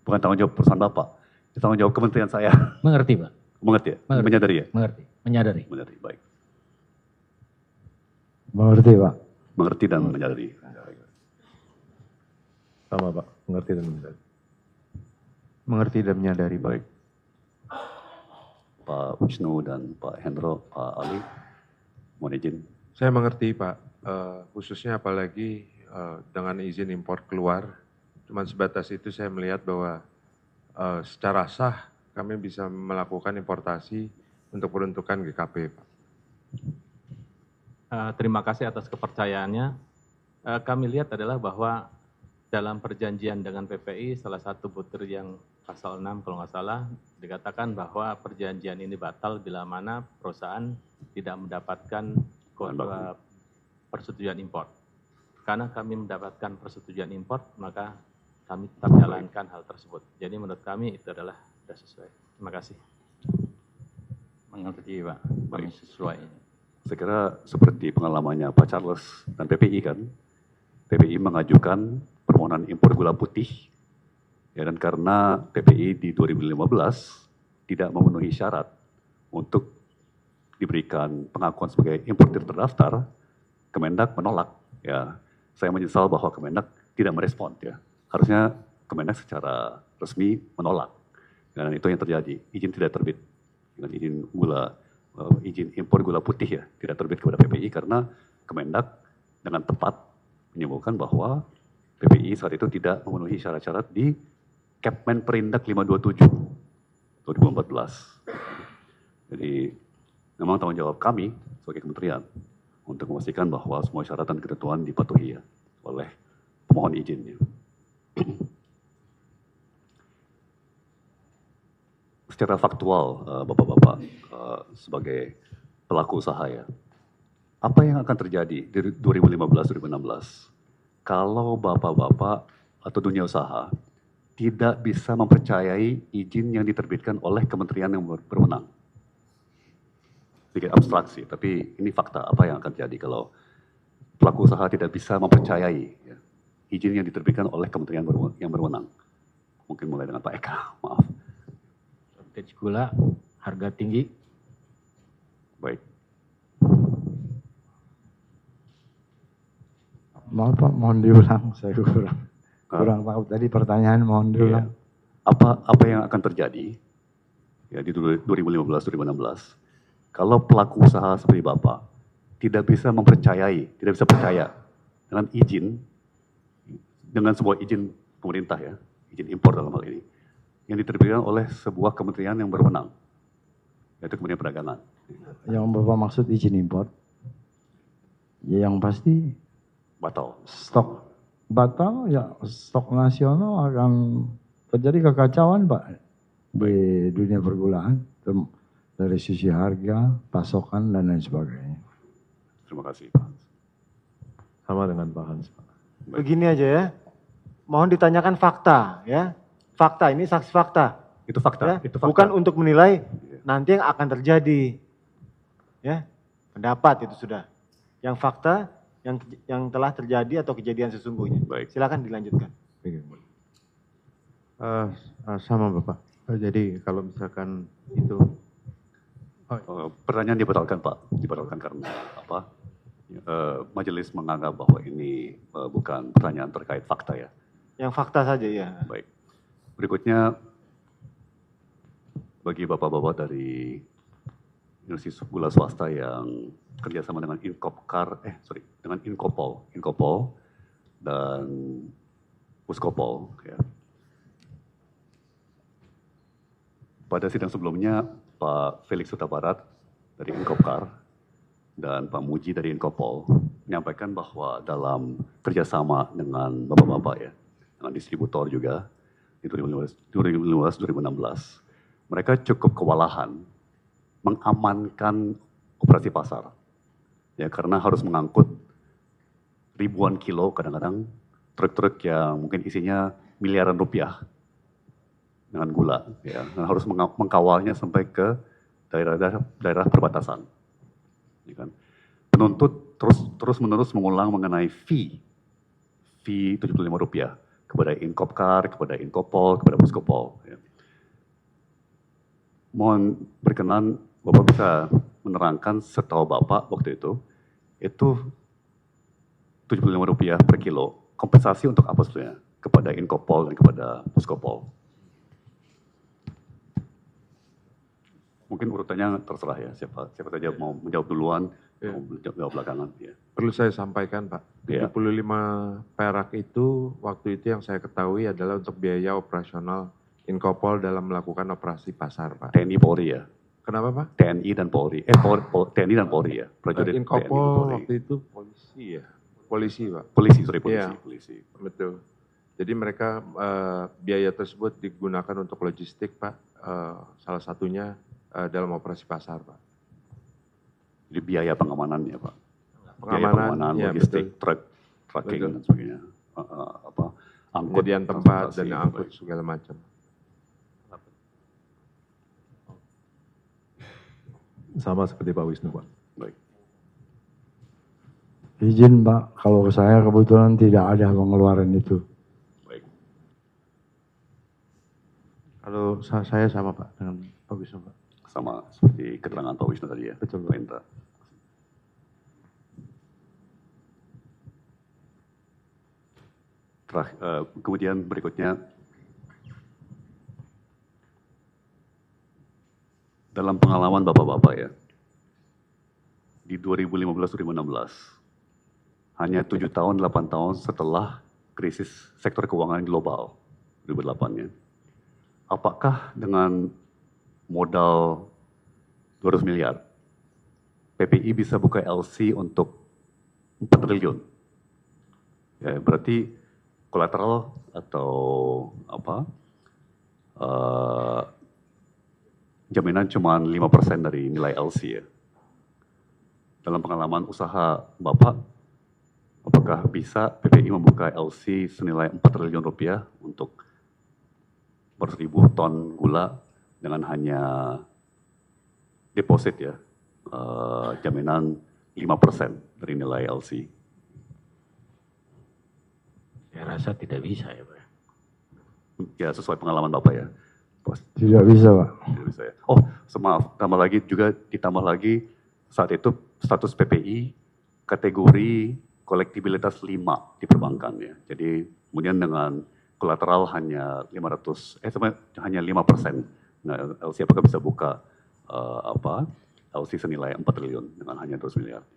bukan tanggung jawab perusahaan Bapak, itu tanggung jawab kementerian saya. Mengerti Pak? Mengerti ya? Mengerti. Menyadari ya? Mengerti, menyadari. Menyadari, baik. Mengerti Pak? Mengerti dan menyadari. Sama Pak, mengerti dan menyadari. Mengerti dan menyadari, baik. Pak Wisnu dan Pak Hendro, Pak Ali, mohon izin. Saya mengerti Pak, khususnya apalagi dengan izin impor keluar, cuman sebatas itu saya melihat bahwa secara sah kami bisa melakukan importasi untuk peruntukan GKP Pak. Terima kasih atas kepercayaannya. Kami lihat adalah bahwa dalam perjanjian dengan PPI, salah satu butir yang pasal 6 kalau nggak salah, dikatakan bahwa perjanjian ini batal bila mana perusahaan tidak mendapatkan persetujuan impor. Karena kami mendapatkan persetujuan impor, maka kami tetap jalankan hal tersebut. Jadi menurut kami itu adalah sudah sesuai. Terima kasih. Mengerti Pak, kami sesuai. Saya kira seperti pengalamannya Pak Charles dan PPI kan, PPI mengajukan permohonan impor gula putih, ya, dan karena PPI di 2015 tidak memenuhi syarat untuk diberikan pengakuan sebagai importir terdaftar, Kemendak menolak. Ya, saya menyesal bahwa Kemendak tidak merespon. Ya, harusnya Kemendak secara resmi menolak, dan itu yang terjadi. Izin tidak terbit dengan izin impor gula putih ya tidak terbit kepada PPI karena Kemendak dengan tepat menyimpulkan bahwa PPI saat itu tidak memenuhi syarat-syarat di Kepmen Perindak 527 2014. Jadi memang tanggung jawab kami sebagai kementerian untuk memastikan bahwa semua syarat dan ketentuan dipatuhi ya oleh pemohon izinnya. Secara faktual, Bapak-Bapak, sebagai pelaku usaha ya, apa yang akan terjadi dari 2015-2016 kalau Bapak-Bapak atau dunia usaha tidak bisa mempercayai izin yang diterbitkan oleh kementerian yang berwenang? Sedikit abstraksi, tapi ini fakta apa yang akan terjadi kalau pelaku usaha tidak bisa mempercayai ya, izin yang diterbitkan oleh kementerian yang berwenang. Mungkin mulai dengan Pak Eka, maaf. Shortage gula, harga tinggi. Baik. Maaf Pak, mohon diulang, saya kurang tahu tadi pertanyaan, mohon diulang. Apa yang akan terjadi ya di 2015-2016 kalau pelaku usaha seperti Bapak tidak bisa mempercayai, tidak bisa percaya dengan izin, dengan sebuah izin pemerintah ya, izin impor dalam hal ini, yang diterbitkan oleh sebuah kementerian yang berwenang, yaitu Kementerian Perdagangan. Yang Bapak maksud izin impor? Ya yang pasti batal. Stok batal ya, stok nasional akan terjadi kekacauan Pak di dunia pergulaan dari sisi harga, pasokan dan lain sebagainya. Terima kasih Pak. Sama dengan Pak Hans. Begini aja ya, mohon ditanyakan fakta ya. Fakta ini saksi fakta. Itu fakta. Ya? Itu fakta. Bukan untuk menilai nanti yang akan terjadi. Ya, pendapat itu sudah. Yang fakta yang telah terjadi atau kejadian sesungguhnya. Baik. Silakan dilanjutkan. Sama Bapak. Jadi kalau misalkan itu pertanyaan dibatalkan Pak, dibatalkan karena apa? Majelis menganggap bahwa ini bukan pertanyaan terkait fakta ya. Yang fakta saja ya. Baik. Berikutnya bagi bapak-bapak dari Institusi Gula Swasta yang kerjasama dengan dengan Inkopol dan Puskopol ya. Pada sidang sebelumnya Pak Felix Hutabarat dari Inkopkar dan Pak Muji dari Inkopol menyampaikan bahwa dalam kerjasama dengan bapak-bapak ya, dengan distributor juga di 2015-2016, mereka cukup kewalahan mengamankan operasi pasar. Ya, karena harus mengangkut ribuan kilo, kadang-kadang truk-truk yang mungkin isinya miliaran rupiah dengan gula, ya, dan harus mengkawalnya sampai ke daerah perbatasan. Ya kan? Penuntut terus-menerus mengulang mengenai fee Rp75 kepada Inkopkar, kepada Inkopol, kepada Puskopol. Ya. Mohon berkenan Bapak bisa menerangkan setahu Bapak waktu itu Rp75 per kilo, kompensasi untuk apa sebenarnya kepada Inkopol dan kepada Puskopol? Mungkin urutannya terserah ya, siapa saja mau menjawab duluan, mau menjawab belakangan. Ya. Perlu saya sampaikan Pak, 75 perak itu waktu itu yang saya ketahui adalah untuk biaya operasional Inkopol dalam melakukan operasi pasar Pak. TNI Polri ya? Kenapa Pak? TNI dan Polri, TNI dan Polri ya? Prajurit Inkopol waktu itu polisi ya? Polisi Pak. Polisi. Iya, betul. Jadi mereka biaya tersebut digunakan untuk logistik Pak, salah satunya dalam operasi pasar Pak. Jadi biaya pengamanannya Pak? Pengamanan ya, logistik, tracking dan sebagainya. Angkut, penyediaan tempat dan angkut segala macam. sama seperti Pak Wisnu, Pak. Baik. Izin Pak, kalau saya kebetulan tidak ada pengeluaran itu. Baik. Kalau saya sama Pak dengan Pak Wisnu, Pak. Sama seperti keterangan Pak Wisnu tadi ya. Betul, Pak Indra. Kemudian berikutnya, dalam pengalaman Bapak-Bapak ya, di 2015-2016, hanya 7 tahun, 8 tahun setelah krisis sektor keuangan global 2008 ya, apakah dengan modal 200 miliar, PPI bisa buka LC untuk 4 triliun? Ya, berarti kolateral atau apa, jaminan cuma 5% dari nilai LC ya. Dalam pengalaman usaha Bapak, apakah bisa PPI membuka LC senilai 4 triliun rupiah untuk 1.000 ton gula dengan hanya deposit ya, jaminan 5% dari nilai LC? Saya rasa tidak bisa ya Pak. Ya sesuai pengalaman Bapak ya. Tidak bisa Pak. Tidak bisa ya. Oh maaf, ditambah lagi saat itu status PPI kategori kolektibilitas 5 di perbankan ya. Jadi kemudian dengan kolateral hanya 5%. Nah, LC apakah bisa buka LC senilai 4 triliun dengan hanya 200 miliar?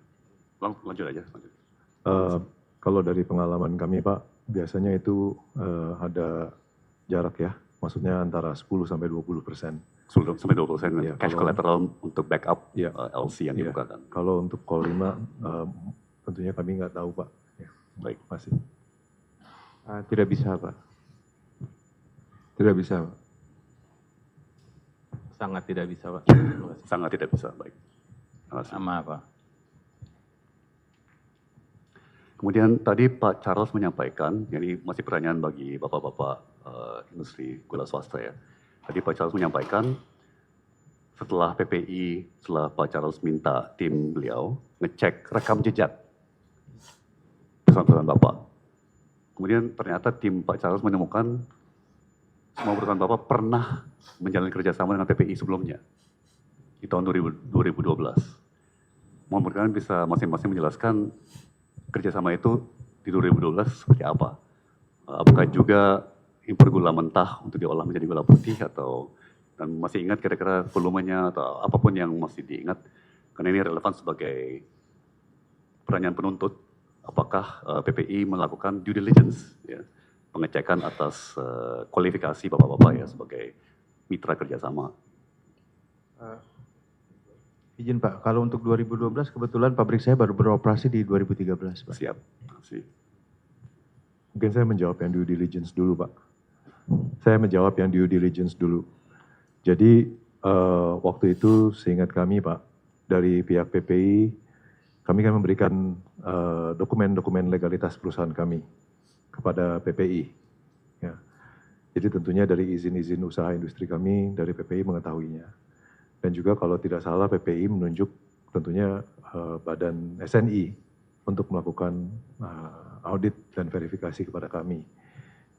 Lanjut aja. Kalau dari pengalaman kami Pak, biasanya itu ada jarak ya, maksudnya antara 10 sampai 20%. 10 sampai 20% ya, cash collateral untuk backup ya, LC yang dibukakan. Kalau untuk call 5 tentunya kami nggak tahu Pak. Ya, baik, masih. Tidak bisa Pak. Tidak bisa Pak. Sangat tidak bisa Pak. Sangat tidak bisa, baik. Sama Pak. Kemudian tadi Pak Charles menyampaikan, ini masih pertanyaan bagi bapak-bapak industri gula swasta ya. Tadi Pak Charles menyampaikan setelah PPI, setelah Pak Charles minta tim beliau ngecek rekam jejak perusahaan-perusahaan Bapak. Kemudian ternyata tim Pak Charles menemukan semua perusahaan Bapak pernah menjalin kerjasama dengan PPI sebelumnya di tahun 2012. Mohon berkenan bisa masing-masing menjelaskan kerjasama itu di 2012 seperti apa? Apakah juga impor gula mentah untuk diolah menjadi gula putih atau dan masih ingat kira-kira volumenya atau apapun yang masih diingat? Karena ini relevan sebagai pertanyaan penuntut. Apakah PPI melakukan due diligence, ya, pengecekan atas kualifikasi bapak-bapak ya sebagai mitra kerjasama? Izin Pak, kalau untuk 2012 kebetulan pabrik saya baru beroperasi di 2013 Pak. Siap. Mungkin saya menjawab yang due diligence dulu Pak. Saya menjawab yang due diligence dulu. Jadi waktu itu seingat kami Pak, dari pihak PPI, kami kan memberikan dokumen-dokumen legalitas perusahaan kami kepada PPI. Ya. Jadi tentunya dari izin-izin usaha industri kami, dari PPI mengetahuinya. Dan juga kalau tidak salah PPI menunjuk tentunya badan SNI untuk melakukan audit dan verifikasi kepada kami.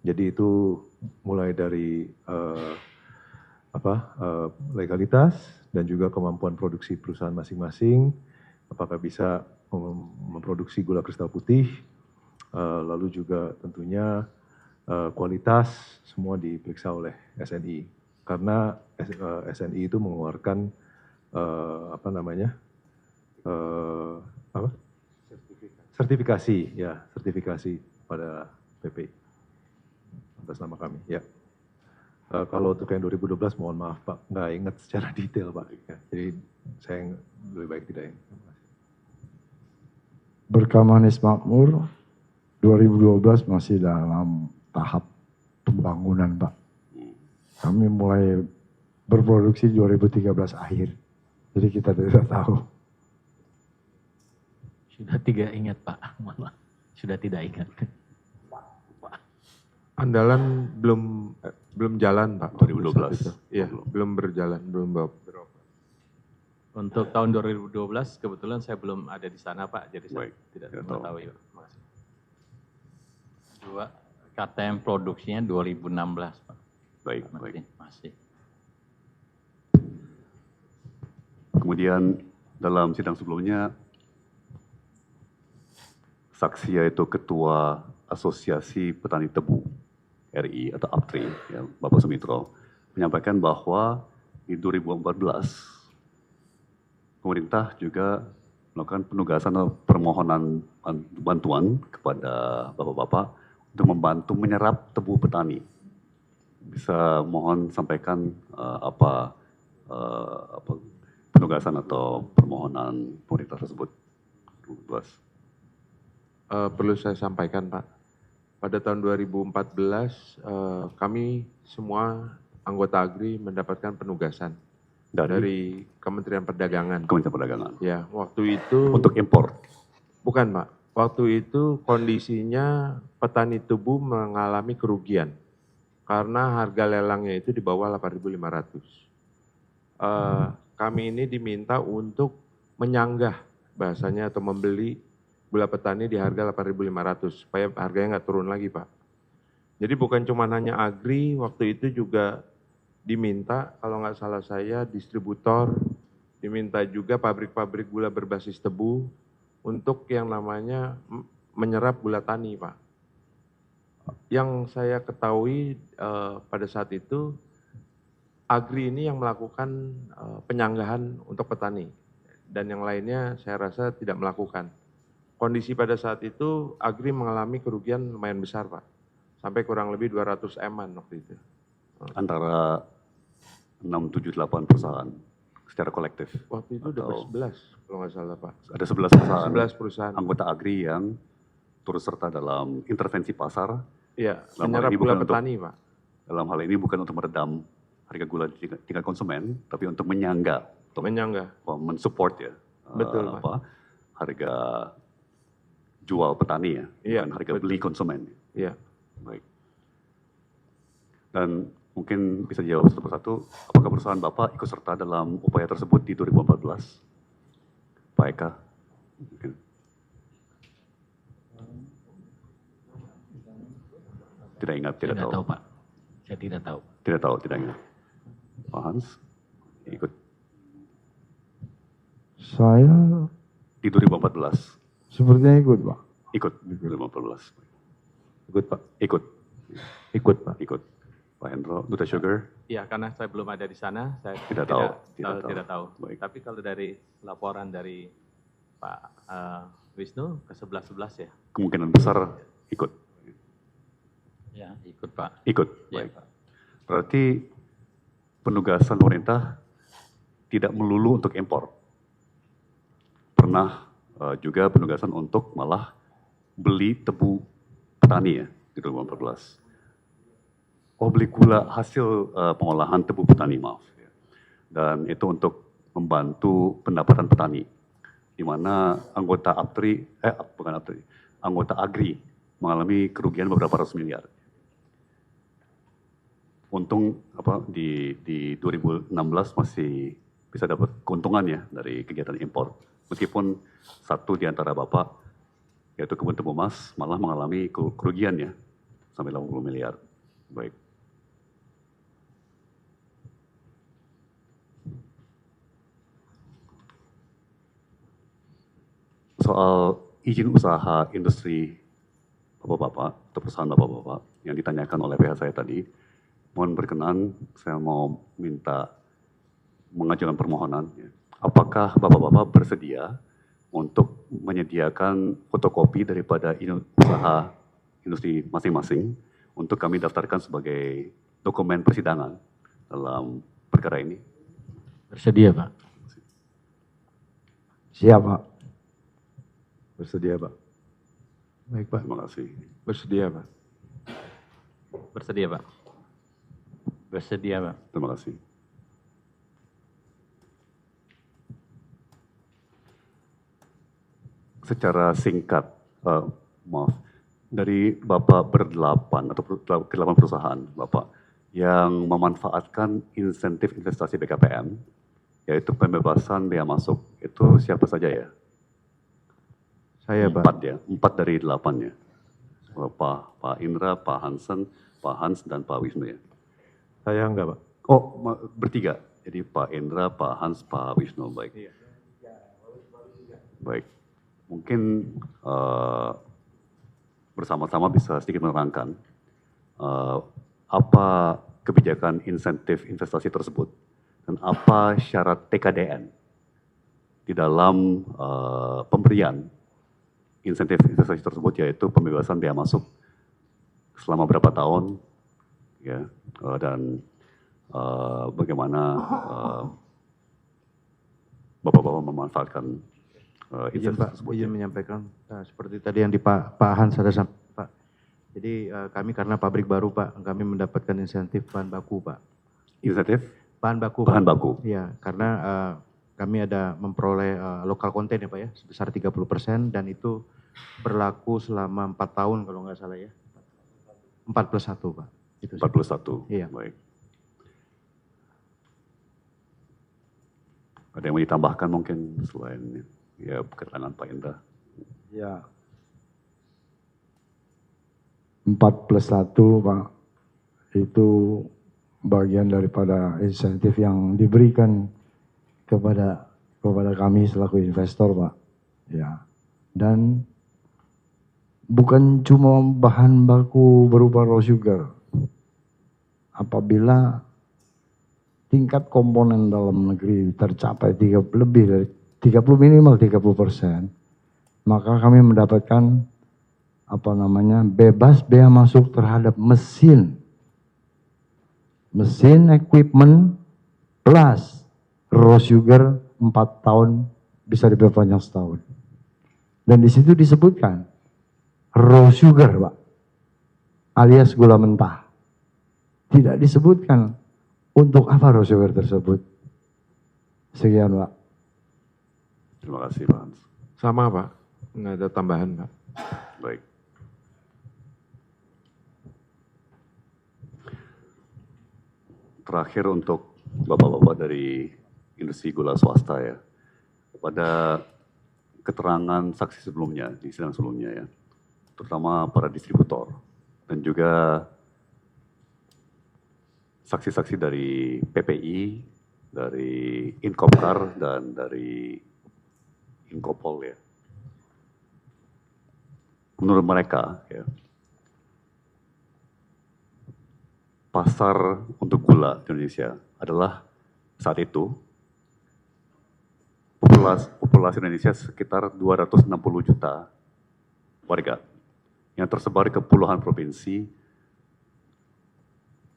Jadi itu mulai dari legalitas dan juga kemampuan produksi perusahaan masing-masing, apakah bisa memproduksi gula kristal putih, lalu juga tentunya kualitas semua diperiksa oleh SNI. Karena SNI itu mengeluarkan sertifikasi pada PPI atas nama kami. Ya. Kalau untuk yang 2012 mohon maaf Pak, nggak ingat secara detail Pak. Ya, jadi saya lebih baik tidak ingat. Berkamanis makmur 2012 masih dalam tahap pembangunan Pak. Kami mulai berproduksi 2013 akhir. Jadi kita tidak tahu. Sudah tidak ingat Pak, malah sudah tidak ingat. Andalan belum jalan Pak. 2012. Iya, belum berjalan, belum beroperasi. Untuk tahun 2012 kebetulan saya belum ada di sana Pak, jadi saya tidak mengetahui. Terima kasih. Dua, KTM produksinya 2016 Pak. Baik, Masih. Kemudian dalam sidang sebelumnya, saksi yaitu Ketua Asosiasi Petani Tebu RI atau APTRI, ya, Bapak Sumitro, menyampaikan bahwa di 2014 pemerintah juga melakukan penugasan atau permohonan bantuan kepada bapak-bapak untuk membantu menyerap tebu petani. Bisa mohon sampaikan apa penugasan atau permohonan pemerintah tersebut? Perlu saya sampaikan Pak, pada tahun 2014 kami semua anggota AGRI mendapatkan penugasan dari Kementerian Perdagangan. Kementerian Perdagangan. Ya, waktu itu untuk impor. Bukan Pak, waktu itu kondisinya petani tebu mengalami kerugian karena harga lelangnya itu di bawah 8.500. Kami ini diminta untuk menyanggah bahasanya atau membeli gula petani di harga 8.500 supaya harganya nggak turun lagi Pak. Jadi bukan cuma hanya AGRI, waktu itu juga diminta, kalau nggak salah saya, distributor, diminta juga pabrik-pabrik gula berbasis tebu untuk yang namanya menyerap gula tani Pak. Yang saya ketahui pada saat itu, AGRI ini yang melakukan penyanggahan untuk petani, dan yang lainnya saya rasa tidak melakukan. Kondisi pada saat itu AGRI mengalami kerugian lumayan besar Pak, sampai kurang lebih 200 M-an waktu itu. Antara 6, 7, 8 perusahaan secara kolektif? Waktu itu ada 11 kalau nggak salah Pak. Ada 11 perusahaan, 11 perusahaan. Anggota AGRI yang turut serta dalam intervensi pasar. Iya, menyerap gula petani Pak. Dalam hal ini bukan untuk meredam harga gula di tingkat konsumen, tapi untuk menyangga. Untuk mensupport ya. Betul Pak. Harga jual petani ya, bukan harga beli konsumen. Iya. Baik. Dan mungkin bisa dijawab satu persatu, apakah perusahaan Bapak ikut serta dalam upaya tersebut di 2014? Pak Eka? Mungkin. Tidak ingat, tidak tahu. Pak. Saya tidak tahu. Tidak tahu, tidak ingat. Pak Hans? Ikut? Saya di 2014. Sepertinya ikut Pak. Ikut di 2014. Ikut Pak. Ikut. Ikut Pak. Ikut. Pak Hendro, Duta Sugar? Iya, karena saya belum ada di sana, saya Tidak tahu. Baik. Tapi kalau dari laporan dari Pak Wisnu ke 11-11 ya? Kemungkinan besar ikut. Ya, ikut Pak. Ikut. Ya, Baik. Berarti penugasan pemerintah tidak melulu untuk impor. Pernah juga penugasan untuk malah beli tebu petani ya di 2014. Oh, beli gula hasil pengolahan tebu petani, maaf. Dan itu untuk membantu pendapatan petani, di mana anggota APTRI, anggota AGRI mengalami kerugian beberapa ratus miliar. Untung di 2016 masih bisa dapat keuntungan ya dari kegiatan impor. Meskipun satu di antara Bapak, yaitu Kebun Tebu Mas, malah mengalami kerugian ya, sampai 80 miliar. Baik. Soal izin usaha industri Bapak-Bapak, atau perusahaan Bapak-Bapak, yang ditanyakan oleh pihak saya tadi, mohon berkenan, saya mau minta mengajukan permohonan. Ya. Apakah Bapak-Bapak bersedia untuk menyediakan fotokopi daripada usaha industri masing-masing untuk kami daftarkan sebagai dokumen persidangan dalam perkara ini? Bersedia, Pak. Siap, Pak. Bersedia, Pak. Baik, Pak. Terima kasih. Bersedia, Pak. Bersedia, Pak. Bersedia, Pak. Terima kasih. Secara singkat, maaf, dari Bapak berdelapan atau ke-8 perusahaan Bapak yang memanfaatkan insentif investasi BKPM yaitu pembebasan bea masuk. Itu siapa saja ya? Saya, Pak. 4 ya, 4 dari 8 ya. Pak Indra, Pak Hansen, Pak Hans, dan Pak Wisnu ya. Saya enggak, Pak. Oh, bertiga. Jadi Pak Indra, Pak Hans, Pak Wisnu, baik. Baik. Mungkin bersama-sama bisa sedikit menerangkan apa kebijakan insentif investasi tersebut dan apa syarat TKDN di dalam pemberian insentif investasi tersebut, yaitu pembebasan bea masuk selama berapa tahun, ya, dan bagaimana Bapak-Bapak memanfaatkan izin insentif Pak, tersebut. izin menyampaikan seperti tadi yang di Pak Hans ada sampaikan Pak. Jadi kami karena pabrik baru Pak, kami mendapatkan insentif bahan baku Pak. Insentif? Bahan baku. Bahan Pak. baku. Iya, karena kami ada memperoleh lokal konten ya Pak ya, sebesar 30% dan itu berlaku selama 4 tahun kalau nggak salah ya. 4+1 Pak. Itu 4+1. Iya. Baik. Ada yang mau ditambahkan mungkin selain ya keterangan Pak Indra? Ya. 4+1 Pak, itu bagian daripada insentif yang diberikan kepada kami selaku investor Pak. Ya. Dan bukan cuma bahan baku berupa raw sugar. Apabila tingkat komponen dalam negeri tercapai lebih dari 30 minimal 30%, maka kami mendapatkan bebas bea masuk terhadap mesin equipment plus raw sugar 4 tahun bisa diperpanjang setahun. Dan di situ disebutkan raw sugar Pak, alias gula mentah. Tidak disebutkan untuk apa raw sugar tersebut. Sekian Pak. Terima kasih Pak Hans. Sama Pak, nggak ada tambahan Pak. Baik. Terakhir untuk Bapak-Bapak dari industri gula swasta ya. Pada keterangan saksi sebelumnya, di sidang sebelumnya ya, terutama para distributor dan juga saksi-saksi dari PPI, dari Inkopkar, dan dari Inkopol ya. Menurut mereka ya, pasar untuk gula di Indonesia adalah saat itu populasi Indonesia sekitar 260 juta warga yang tersebar ke puluhan provinsi,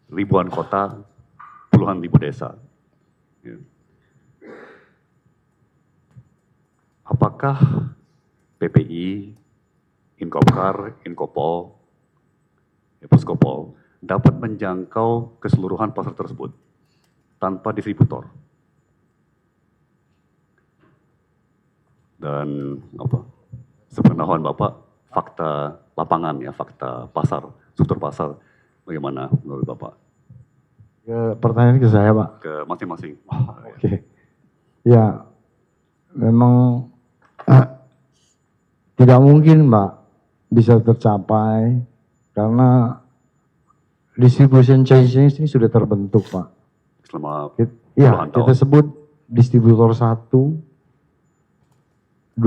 ribuan kota, puluhan ribu desa. Ya. Apakah PPI, Inkopkar, Inkopol, Puskopol dapat menjangkau keseluruhan pasar tersebut tanpa distributor? Dan sepengetahuan Bapak, fakta lapangan ya, fakta pasar, struktur pasar, bagaimana menurut Bapak? Pertanyaan ke saya Pak. Ke masing-masing. Oke. Ya, memang tidak mungkin Mbak bisa tercapai karena distribution chain ini sudah terbentuk Pak. Selama ya, kita sebut distributor 1, 2,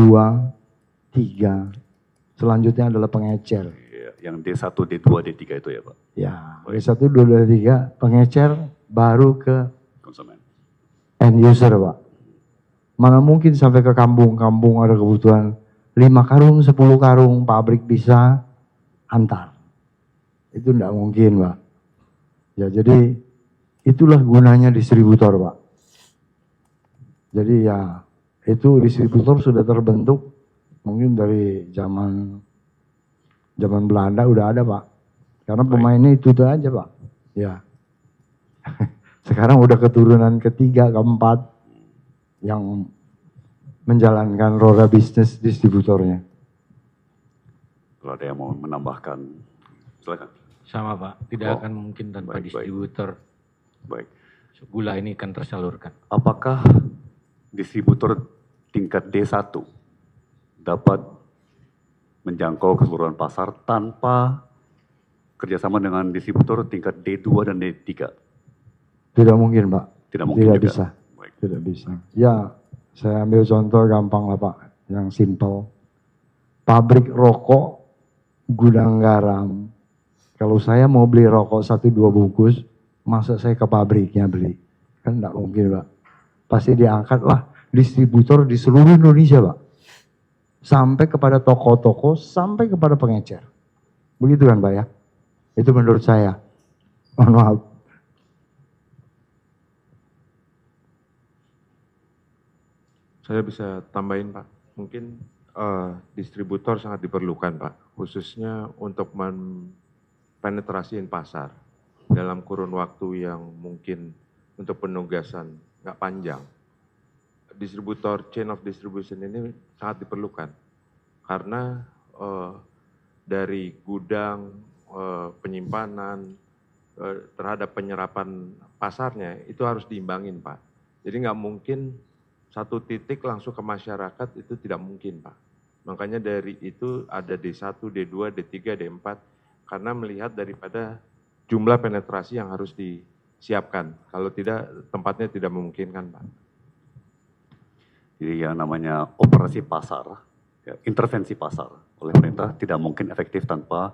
3. Selanjutnya adalah pengecer. Yang D1, D2, D3 itu ya Pak? Ya, D1, D2, D3, pengecer baru ke konsumen. End user Pak. Mana mungkin sampai ke kampung-kampung ada kebutuhan 5 karung, 10 karung, pabrik bisa antar. Itu tidak mungkin Pak. Ya jadi itulah gunanya distributor Pak. Jadi ya itu distributor sudah terbentuk mungkin dari zaman Belanda udah ada Pak. Karena pemainnya itu aja Pak. Ya. Sekarang udah keturunan ketiga, keempat yang menjalankan roda bisnis distributornya. Kalau ada yang mau menambahkan, silakan. Sama Pak, tidak akan mungkin tanpa distributor. Baik. gula ini akan tersalurkan. Apakah distributor tingkat D1 dapat menjangkau keseluruhan pasar tanpa kerjasama dengan distributor tingkat D2 dan D3? Tidak mungkin, Pak. Tidak mungkin Tidak juga. bisa. Tidak bisa. Ya, saya ambil contoh gampang lah, Pak, yang simple. Pabrik rokok, gudang garam. Kalau saya mau beli rokok 1-2 bungkus, masa saya ke pabriknya beli? Kan enggak mungkin, Pak. Pasti diangkat lah distributor di seluruh Indonesia, Pak. Sampai kepada toko-toko, sampai kepada pengecer. Begitu kan, Pak ya? Itu menurut saya. Mohon maaf. Saya bisa tambahin Pak, mungkin distributor sangat diperlukan Pak, khususnya untuk penetrasiin pasar dalam kurun waktu yang mungkin untuk penugasan nggak panjang. Distributor, chain of distribution ini sangat diperlukan karena dari gudang, penyimpanan, terhadap penyerapan pasarnya itu harus diimbangin Pak. Jadi nggak mungkin satu titik langsung ke masyarakat, itu tidak mungkin Pak. Makanya dari itu ada D1, D2, D3, D4, karena melihat daripada jumlah penetrasi yang harus disiapkan. Kalau tidak, tempatnya tidak memungkinkan Pak. Jadi yang namanya operasi pasar, ya, intervensi pasar oleh pemerintah tidak mungkin efektif tanpa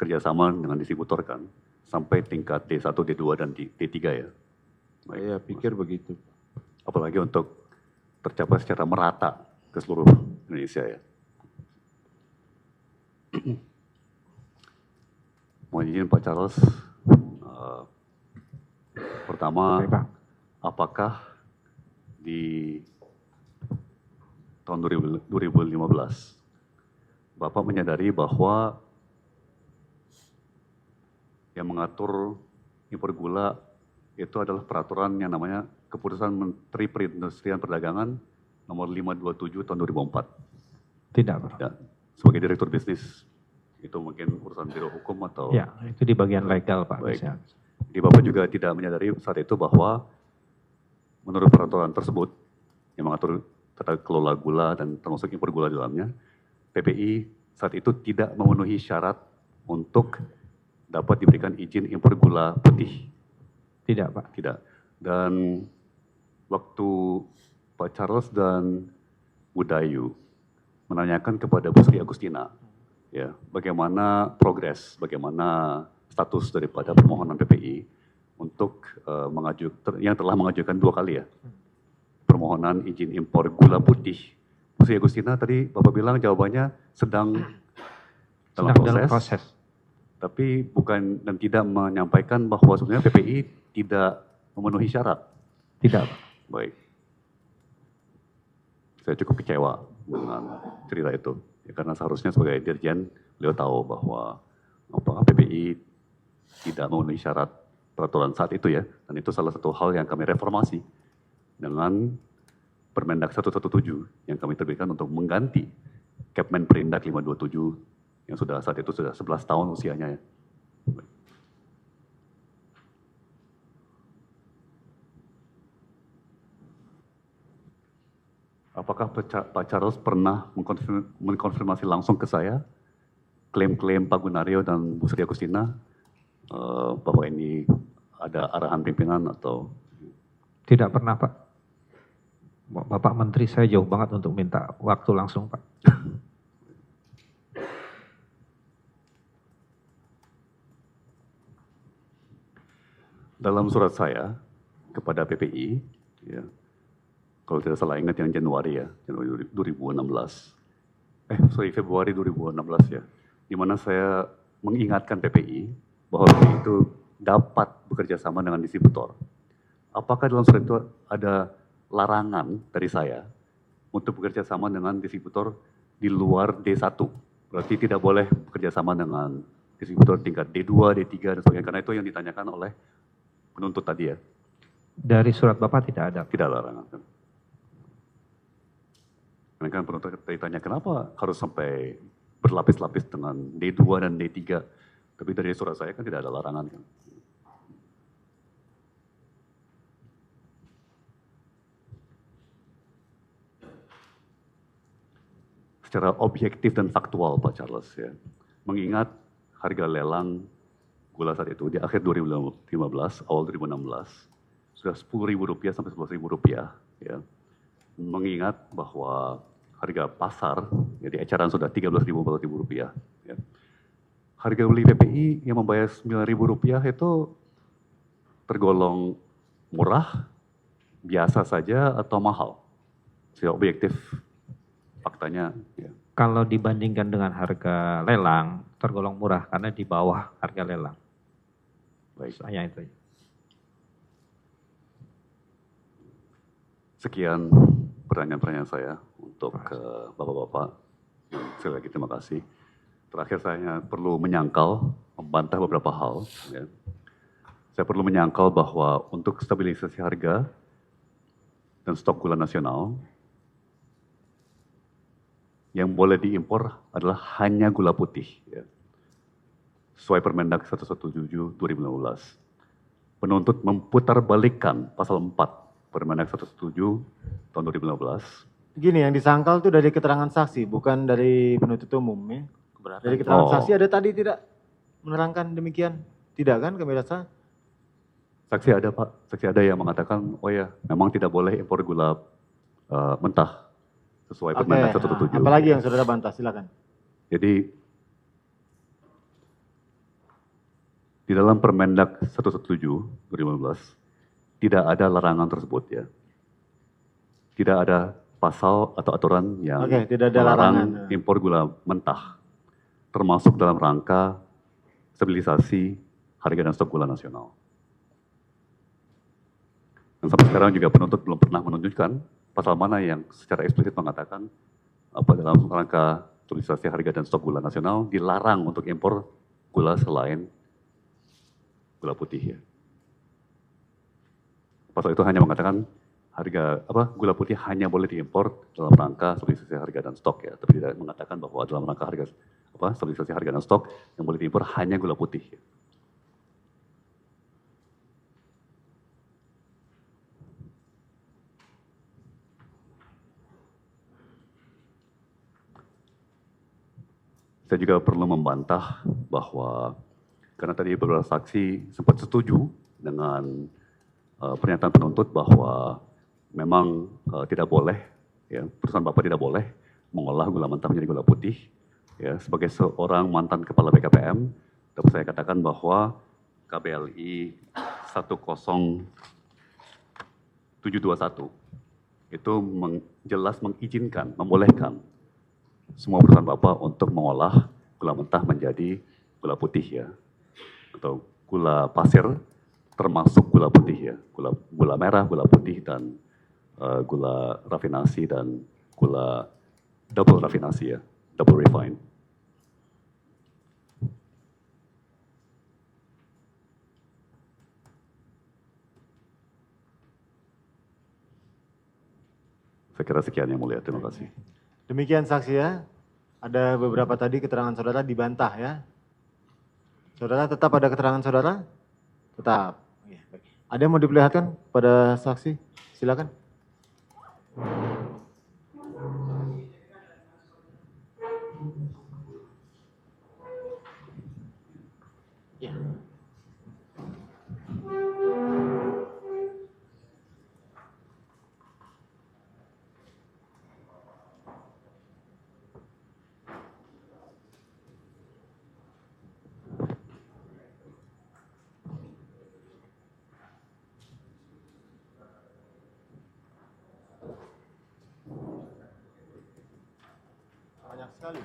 kerjasama dengan distributor kan, sampai tingkat D1, D2, dan D3 ya. Saya pikir begitu. Apalagi untuk tercapai secara merata ke seluruh Indonesia ya. Mohon izin Pak Charles, pertama, apakah di tahun 2015 Bapak menyadari bahwa yang mengatur impor gula itu adalah peraturan yang namanya Keputusan Menteri Perindustrian Perdagangan nomor 527 tahun 2004? Tidak, Pak. Ya, sebagai direktur bisnis, itu mungkin urusan biro hukum atau? Ya, itu di bagian legal Pak. Baik. Bisa. Jadi Bapak juga tidak menyadari saat itu bahwa menurut peraturan tersebut yang mengatur tata kelola gula dan termasuk impor gula di dalamnya, PPI saat itu tidak memenuhi syarat untuk dapat diberikan izin impor gula putih. Tidak Pak. Tidak. Dan waktu Pak Charles dan Budayu menanyakan kepada Bu Sri Agustina, ya, bagaimana progres, bagaimana status daripada permohonan PPI untuk yang telah mengajukan 2 kali ya, permohonan izin impor gula putih. Bu Sri Agustina tadi Bapak bilang jawabannya sedang dalam proses. Tapi bukan dan tidak menyampaikan bahwa sebenarnya PPI tidak memenuhi syarat. Tidak. Baik. Saya cukup kecewa dengan cerita itu. Ya, karena seharusnya sebagai dirjen, beliau tahu bahwa PPI tidak memenuhi syarat peraturan saat itu ya. Dan itu salah satu hal yang kami reformasi dengan Permendak 117 yang kami terbitkan untuk mengganti Kepmen Perindak 527 yang sudah saat itu sudah 11 tahun usianya ya. Apakah Pak Charles pernah mengkonfirmasi langsung ke saya klaim-klaim Pak Gunario dan Bu Sri Agustina bahwa ini ada arahan pimpinan atau? Tidak pernah Pak. Bapak Menteri saya jauh banget untuk minta waktu langsung Pak. Dalam surat saya kepada PPI, ya, kalau tidak salah ingat yang Januari ya, Januari 2016. Februari 2016 ya, di mana saya mengingatkan PPI bahwa PPI itu dapat bekerja sama dengan distributor. Apakah dalam surat itu ada larangan dari saya untuk bekerja sama dengan distributor di luar D1? Berarti tidak boleh bekerja sama dengan distributor tingkat D2, D3 dan sebagainya, karena itu yang ditanyakan oleh penuntut tadi ya. Dari surat Bapak tidak ada? Tidak larangan. Karena kan penuntut ditanya kenapa harus sampai berlapis-lapis dengan D2 dan D3. Tapi dari surat saya kan tidak ada larangan kan. secara objektif dan faktual Pak Charles ya. Mengingat harga lelang gula saat itu di akhir 2015, awal 2016 sudah Rp10.000 sampai Rp11.000 ya. Mengingat bahwa harga pasar ya, di eceran sudah Rp13.000, Rp14.000 ya. Harga beli PPI yang membayar Rp9.000 itu tergolong murah, biasa saja atau mahal? Secara objektif faktanya ya. Kalau dibandingkan dengan harga lelang, tergolong murah karena di bawah harga lelang. Baik. Hanya itu aja. Sekian pertanyaan-pertanyaan saya untuk Bapak-Bapak. Sekali lagi terima kasih. Terakhir saya perlu menyangkal, membantah beberapa hal. Ya. Saya perlu menyangkal bahwa untuk stabilisasi harga dan stok gula nasional, yang boleh diimpor adalah hanya gula putih. Ya. Sesuai Permendag 117 2015. Penuntut memutarbalikkan pasal 4 Permendag 117 tahun 2015. Gini, yang disangkal itu dari keterangan saksi, bukan dari penuntut umum ya. Dari keterangan saksi ada tadi tidak menerangkan demikian? Tidak kan kami rasa? Saksi ada Pak, saksi ada yang mengatakan, oh ya memang tidak boleh impor gula mentah sesuai Permendag 117. Apalagi yang saudara bantah, silakan. Jadi di dalam Permendag 117 2015 tidak ada larangan tersebut ya. Tidak ada pasal atau aturan yang tidak ada melarang larangan. impor gula mentah, termasuk dalam rangka stabilisasi harga dan stok gula nasional. Dan sampai sekarang juga penuntut belum pernah menunjukkan pasal mana yang secara eksplisit mengatakan apa dalam rangka stabilisasi harga dan stok gula nasional dilarang untuk impor gula selain gula putih ya. Pasal itu hanya mengatakan harga gula putih hanya boleh diimpor dalam rangka stabilisasi harga dan stok ya, tapi tidak mengatakan bahwa dalam rangka harga stabilisasi harga dan stok yang boleh diimpor hanya gula putih. Ya. Saya juga perlu membantah bahwa karena tadi beberapa saksi sempat setuju dengan pernyataan penuntut bahwa memang tidak boleh, ya, perusahaan Bapak tidak boleh mengolah gula mentah menjadi gula putih. Ya, sebagai seorang mantan kepala BKPM, dapat saya katakan bahwa KBLI 10721 itu jelas mengizinkan, membolehkan semua perusahaan Bapak untuk mengolah gula mentah menjadi gula putih ya, atau gula pasir termasuk gula putih ya, gula merah, gula putih dan gula rafinasi dan gula double rafinasi ya, double refine. Saya kira sekian yang mulia, terima kasih. Demikian saksi ya. Ada beberapa tadi keterangan saudara dibantah ya. Saudara tetap ada keterangan saudara? Tetap. Ada yang mau diperlihatkan pada saksi? Silakan. Ya. Banyak sekali.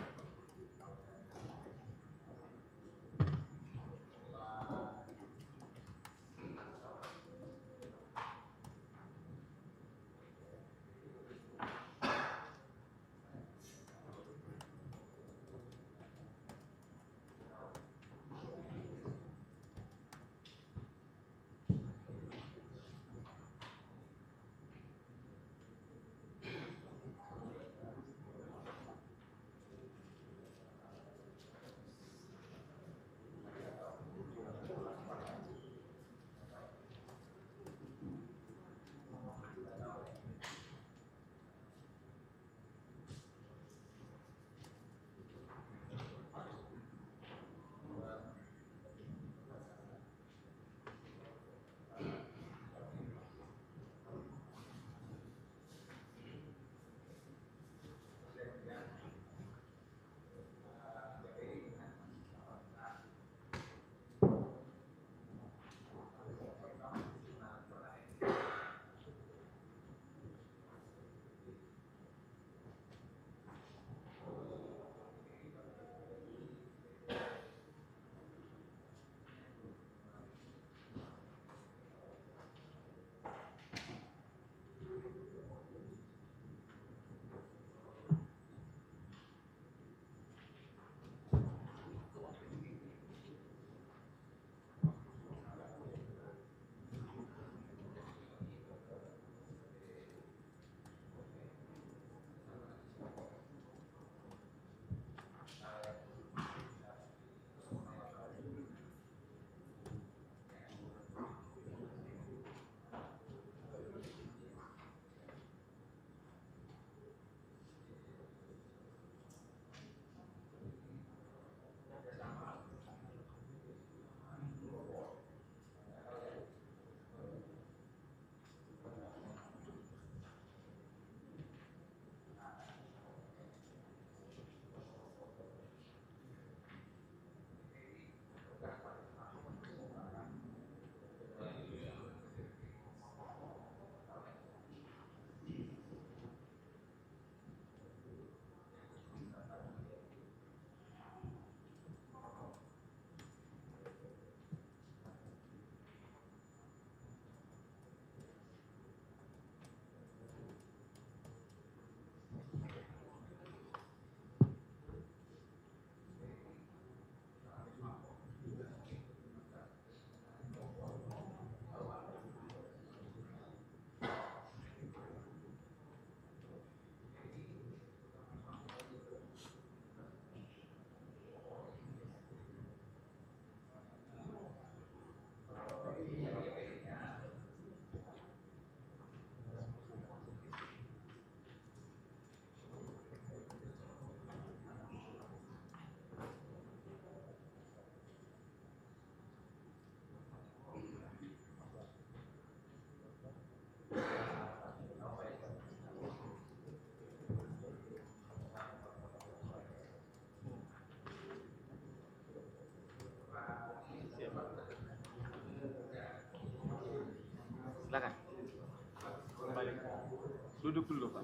duduk dulu Pak.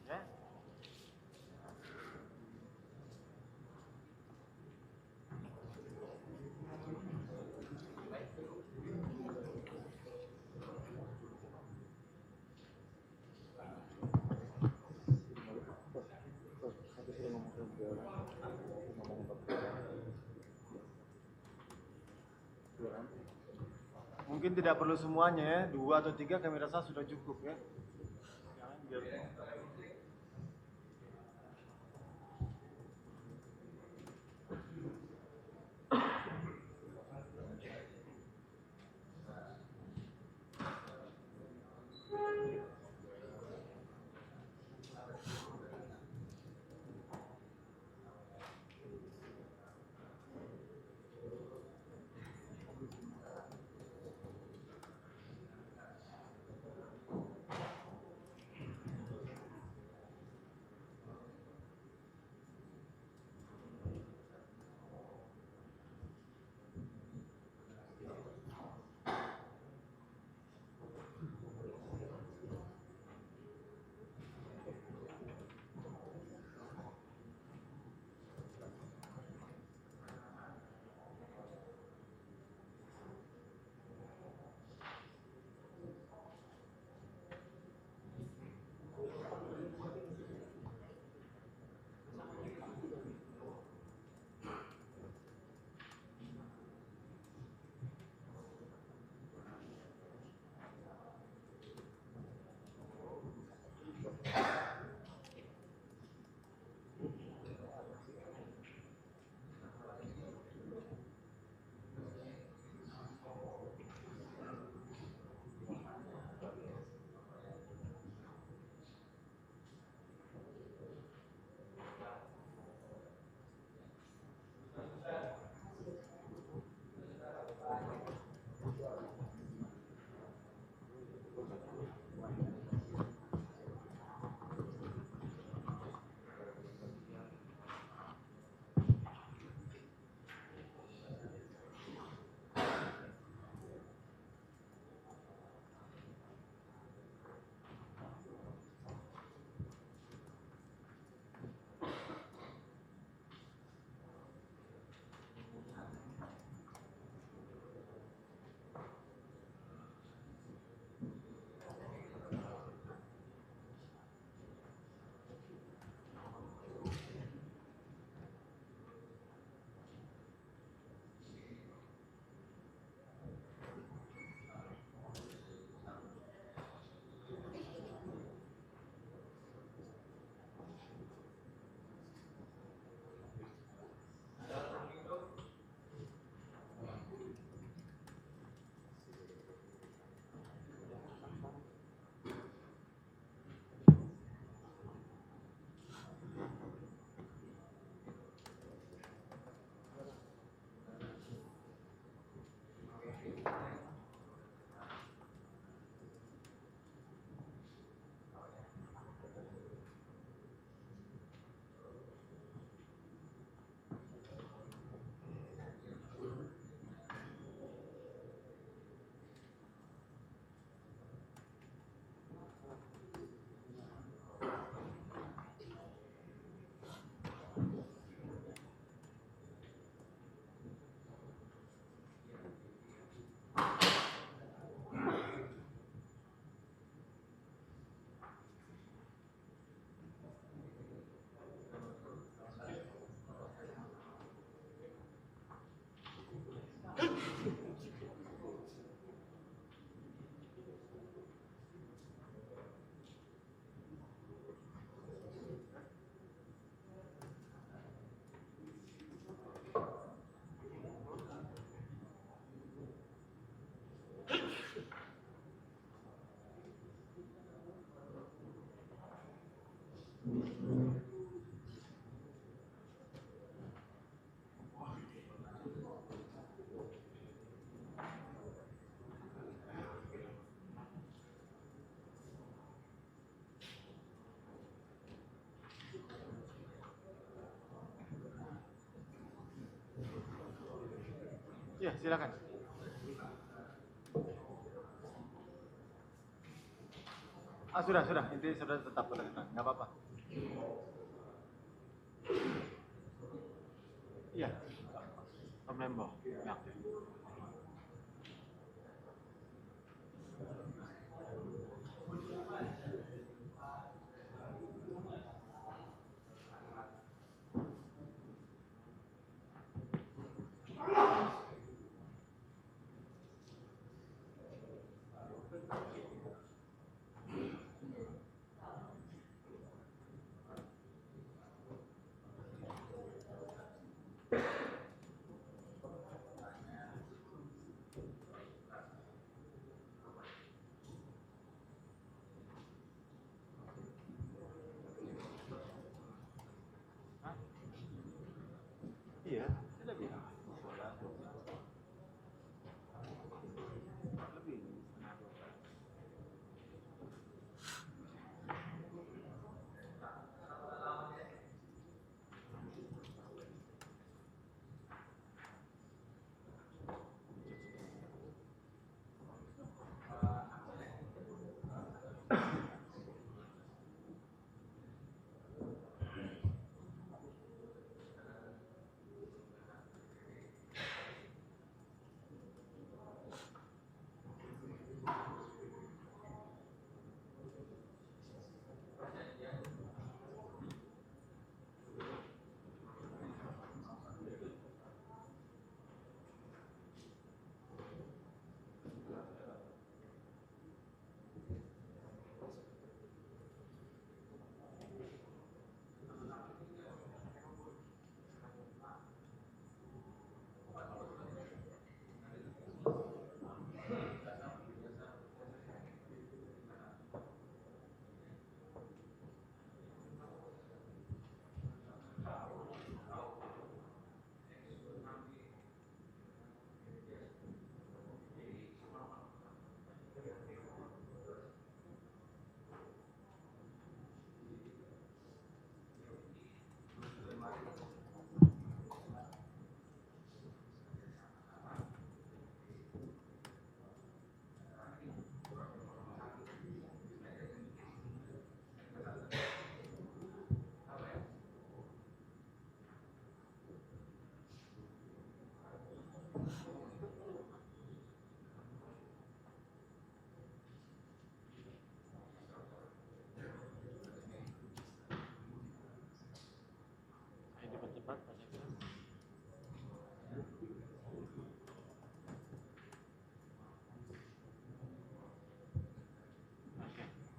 Ya. Mungkin tidak perlu semuanya ya, 2 atau 3 kami rasa sudah cukup ya. Ya, silakan. Sudah, intinya sudah tetap pada keterangan, nggak apa-apa. Iya, remember. Ya. Iya, sudah bilang.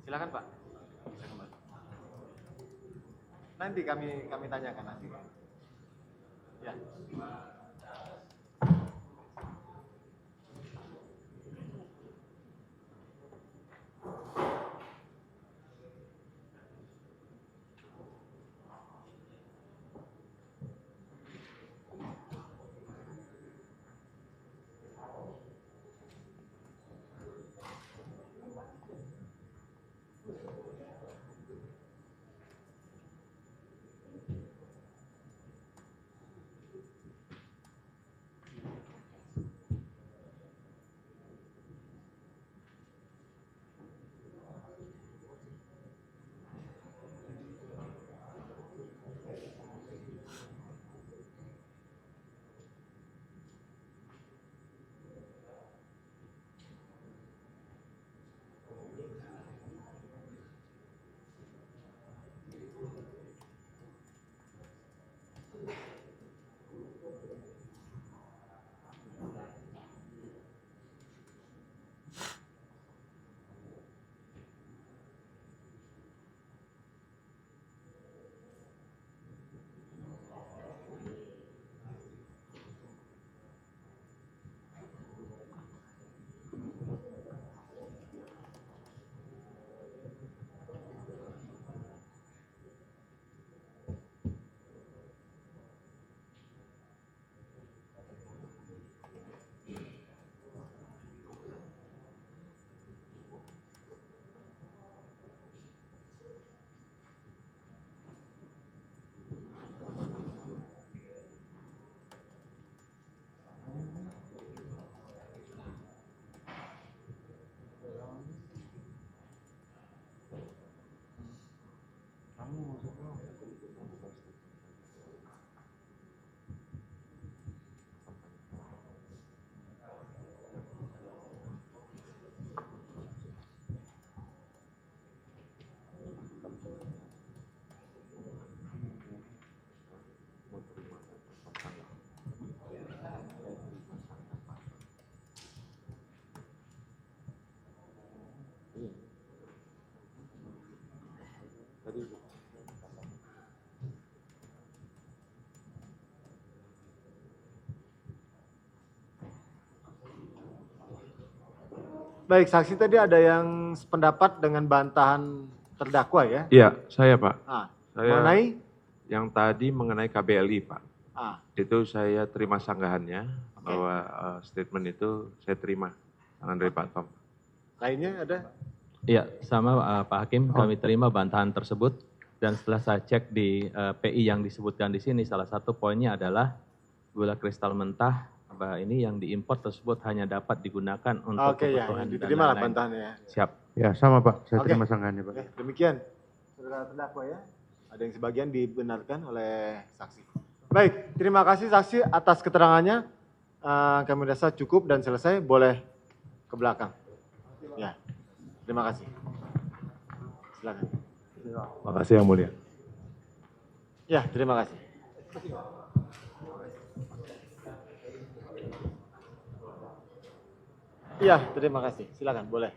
Silakan Pak. Nanti kami tanyakan nanti. Ya. Baik, saksi tadi ada yang sependapat dengan bantahan terdakwa ya? Iya, saya Pak. Saya Mengenai? Yang tadi mengenai KBLI Pak. Itu saya terima sanggahannya bahwa statement itu saya terima tangan dari Pak Tom. Lainnya ada? Iya, sama Pak Hakim, kami terima bantahan tersebut dan setelah saya cek di PI yang disebutkan di sini, salah satu poinnya adalah gula kristal mentah ini yang diimpor tersebut hanya dapat digunakan untuk kebutuhan dan diterima lah lain-lain. bantahannya ya. Siap. Ya, sama Pak, saya Oke. terima sanggahannya Pak. Oke, demikian. Saudara terdakwa ya. Ada yang sebagian dibenarkan oleh saksi. Baik, terima kasih saksi atas keterangannya. Kami rasa cukup dan selesai. Boleh ke belakang. Ya, terima kasih. Silakan. Makasih Yang Mulia. Ya, terima kasih. Iya, terima kasih. Silakan, boleh.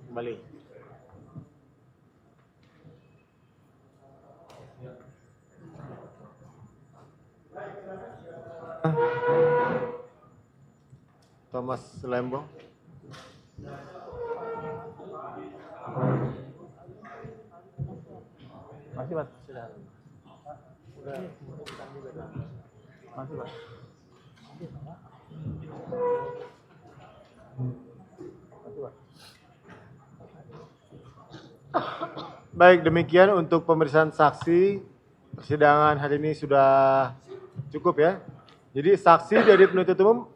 Kembali. Thomas Lembong. Masih Mas, silakan. Masih Pak. Baik, demikian untuk pemeriksaan saksi. Persidangan hari ini sudah cukup ya. Jadi saksi dari penuntut umum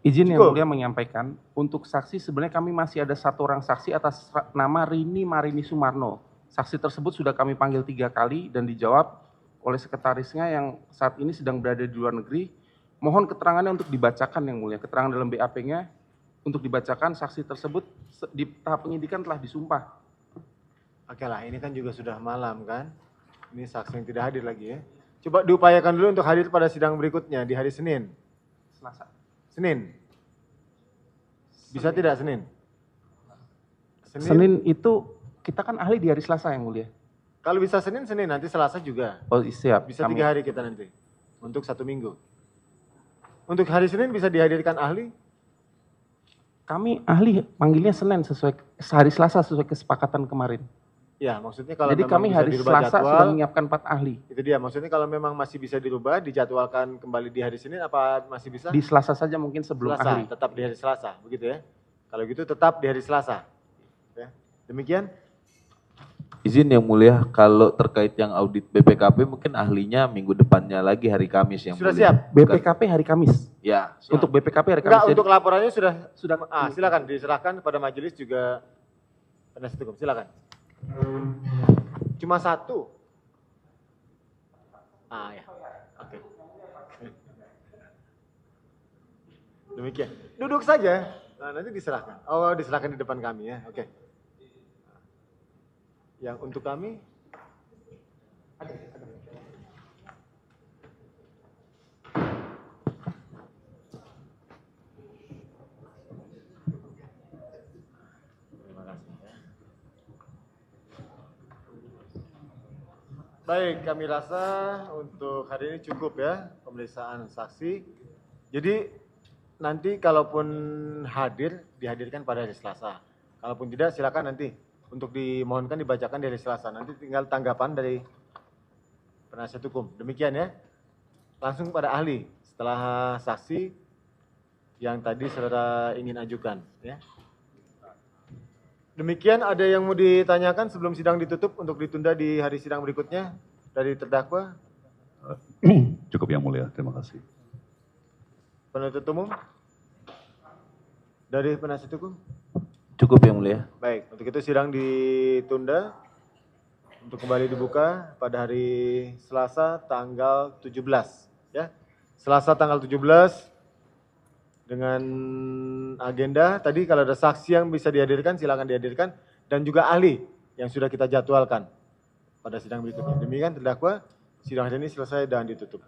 Izin Yang cukup. Mulia menyampaikan, untuk saksi sebenarnya kami masih ada satu orang saksi atas nama Rini Marini Sumarno. Saksi tersebut sudah kami panggil 3 kali dan dijawab oleh sekretarisnya yang saat ini sedang berada di luar negeri. Mohon keterangannya untuk dibacakan Yang Mulia, keterangan dalam BAP-nya untuk dibacakan. Saksi tersebut di tahap penyidikan telah disumpah. Oke lah, ini kan juga sudah malam kan. Ini saksi yang tidak hadir lagi ya. Coba diupayakan dulu untuk hadir pada sidang berikutnya di hari Senin. Selasa. Senin. Bisa tidak Senin? Senin itu kita kan ahli di hari Selasa Yang Mulia. Kalau bisa Senin, Senin. Nanti Selasa juga. Oh siap. Bisa 3 hari kita nanti. Untuk 1 minggu. Untuk hari Senin bisa dihadirkan ahli? Kami ahli panggilnya Senin sesuai hari Selasa sesuai kesepakatan kemarin. Ya, maksudnya kalau Jadi memang kami bisa hari dirubah Selasa jadwal, sudah menyiapkan 4 ahli. Itu dia, maksudnya kalau memang masih bisa dirubah, dijadwalkan kembali di hari Senin, apa masih bisa? Di Selasa saja mungkin sebelum Selasa, ahli. tetap di hari Selasa, begitu ya? Kalau gitu tetap di hari Selasa. Ya. Demikian? Izin Yang Mulia, kalau terkait yang audit BPKP mungkin ahlinya minggu depannya lagi hari Kamis Yang Sudah Mulia. siap? BPKP hari Kamis. Ya. Untuk BPKP hari Kamis. Enggak, untuk laporannya sudah. Sudah. Silakan diserahkan pada majelis juga penasihat hukum. Silakan. Cuma 1. Ya. Oke. Demikian. Duduk saja. Nah, nanti diserahkan. Oh, diserahkan di depan kami ya. Oke. Yang untuk kami ada. Terima kasih ya. Baik, kami rasa untuk hari ini cukup ya pemeriksaan saksi. Jadi nanti kalaupun hadir dihadirkan pada hari Selasa. Kalaupun tidak silakan nanti untuk dimohonkan dibacakan di hari Selasa. Nanti tinggal tanggapan dari penasihat hukum. Demikian ya. Langsung pada ahli setelah saksi yang tadi saudara ingin ajukan ya. Demikian, ada yang mau ditanyakan sebelum sidang ditutup untuk ditunda di hari sidang berikutnya dari terdakwa? Cukup Yang Mulia, terima kasih. Penuntut umum? Dari penasihat hukum? Cukup Yang Mulia. Baik, untuk itu sidang ditunda untuk kembali dibuka pada hari Selasa tanggal 17 ya. Selasa tanggal 17 dengan agenda tadi kalau ada saksi yang bisa dihadirkan silakan dihadirkan dan juga ahli yang sudah kita jadwalkan pada sidang berikutnya. Demikian terdakwa, sidang hari ini selesai dan ditutup.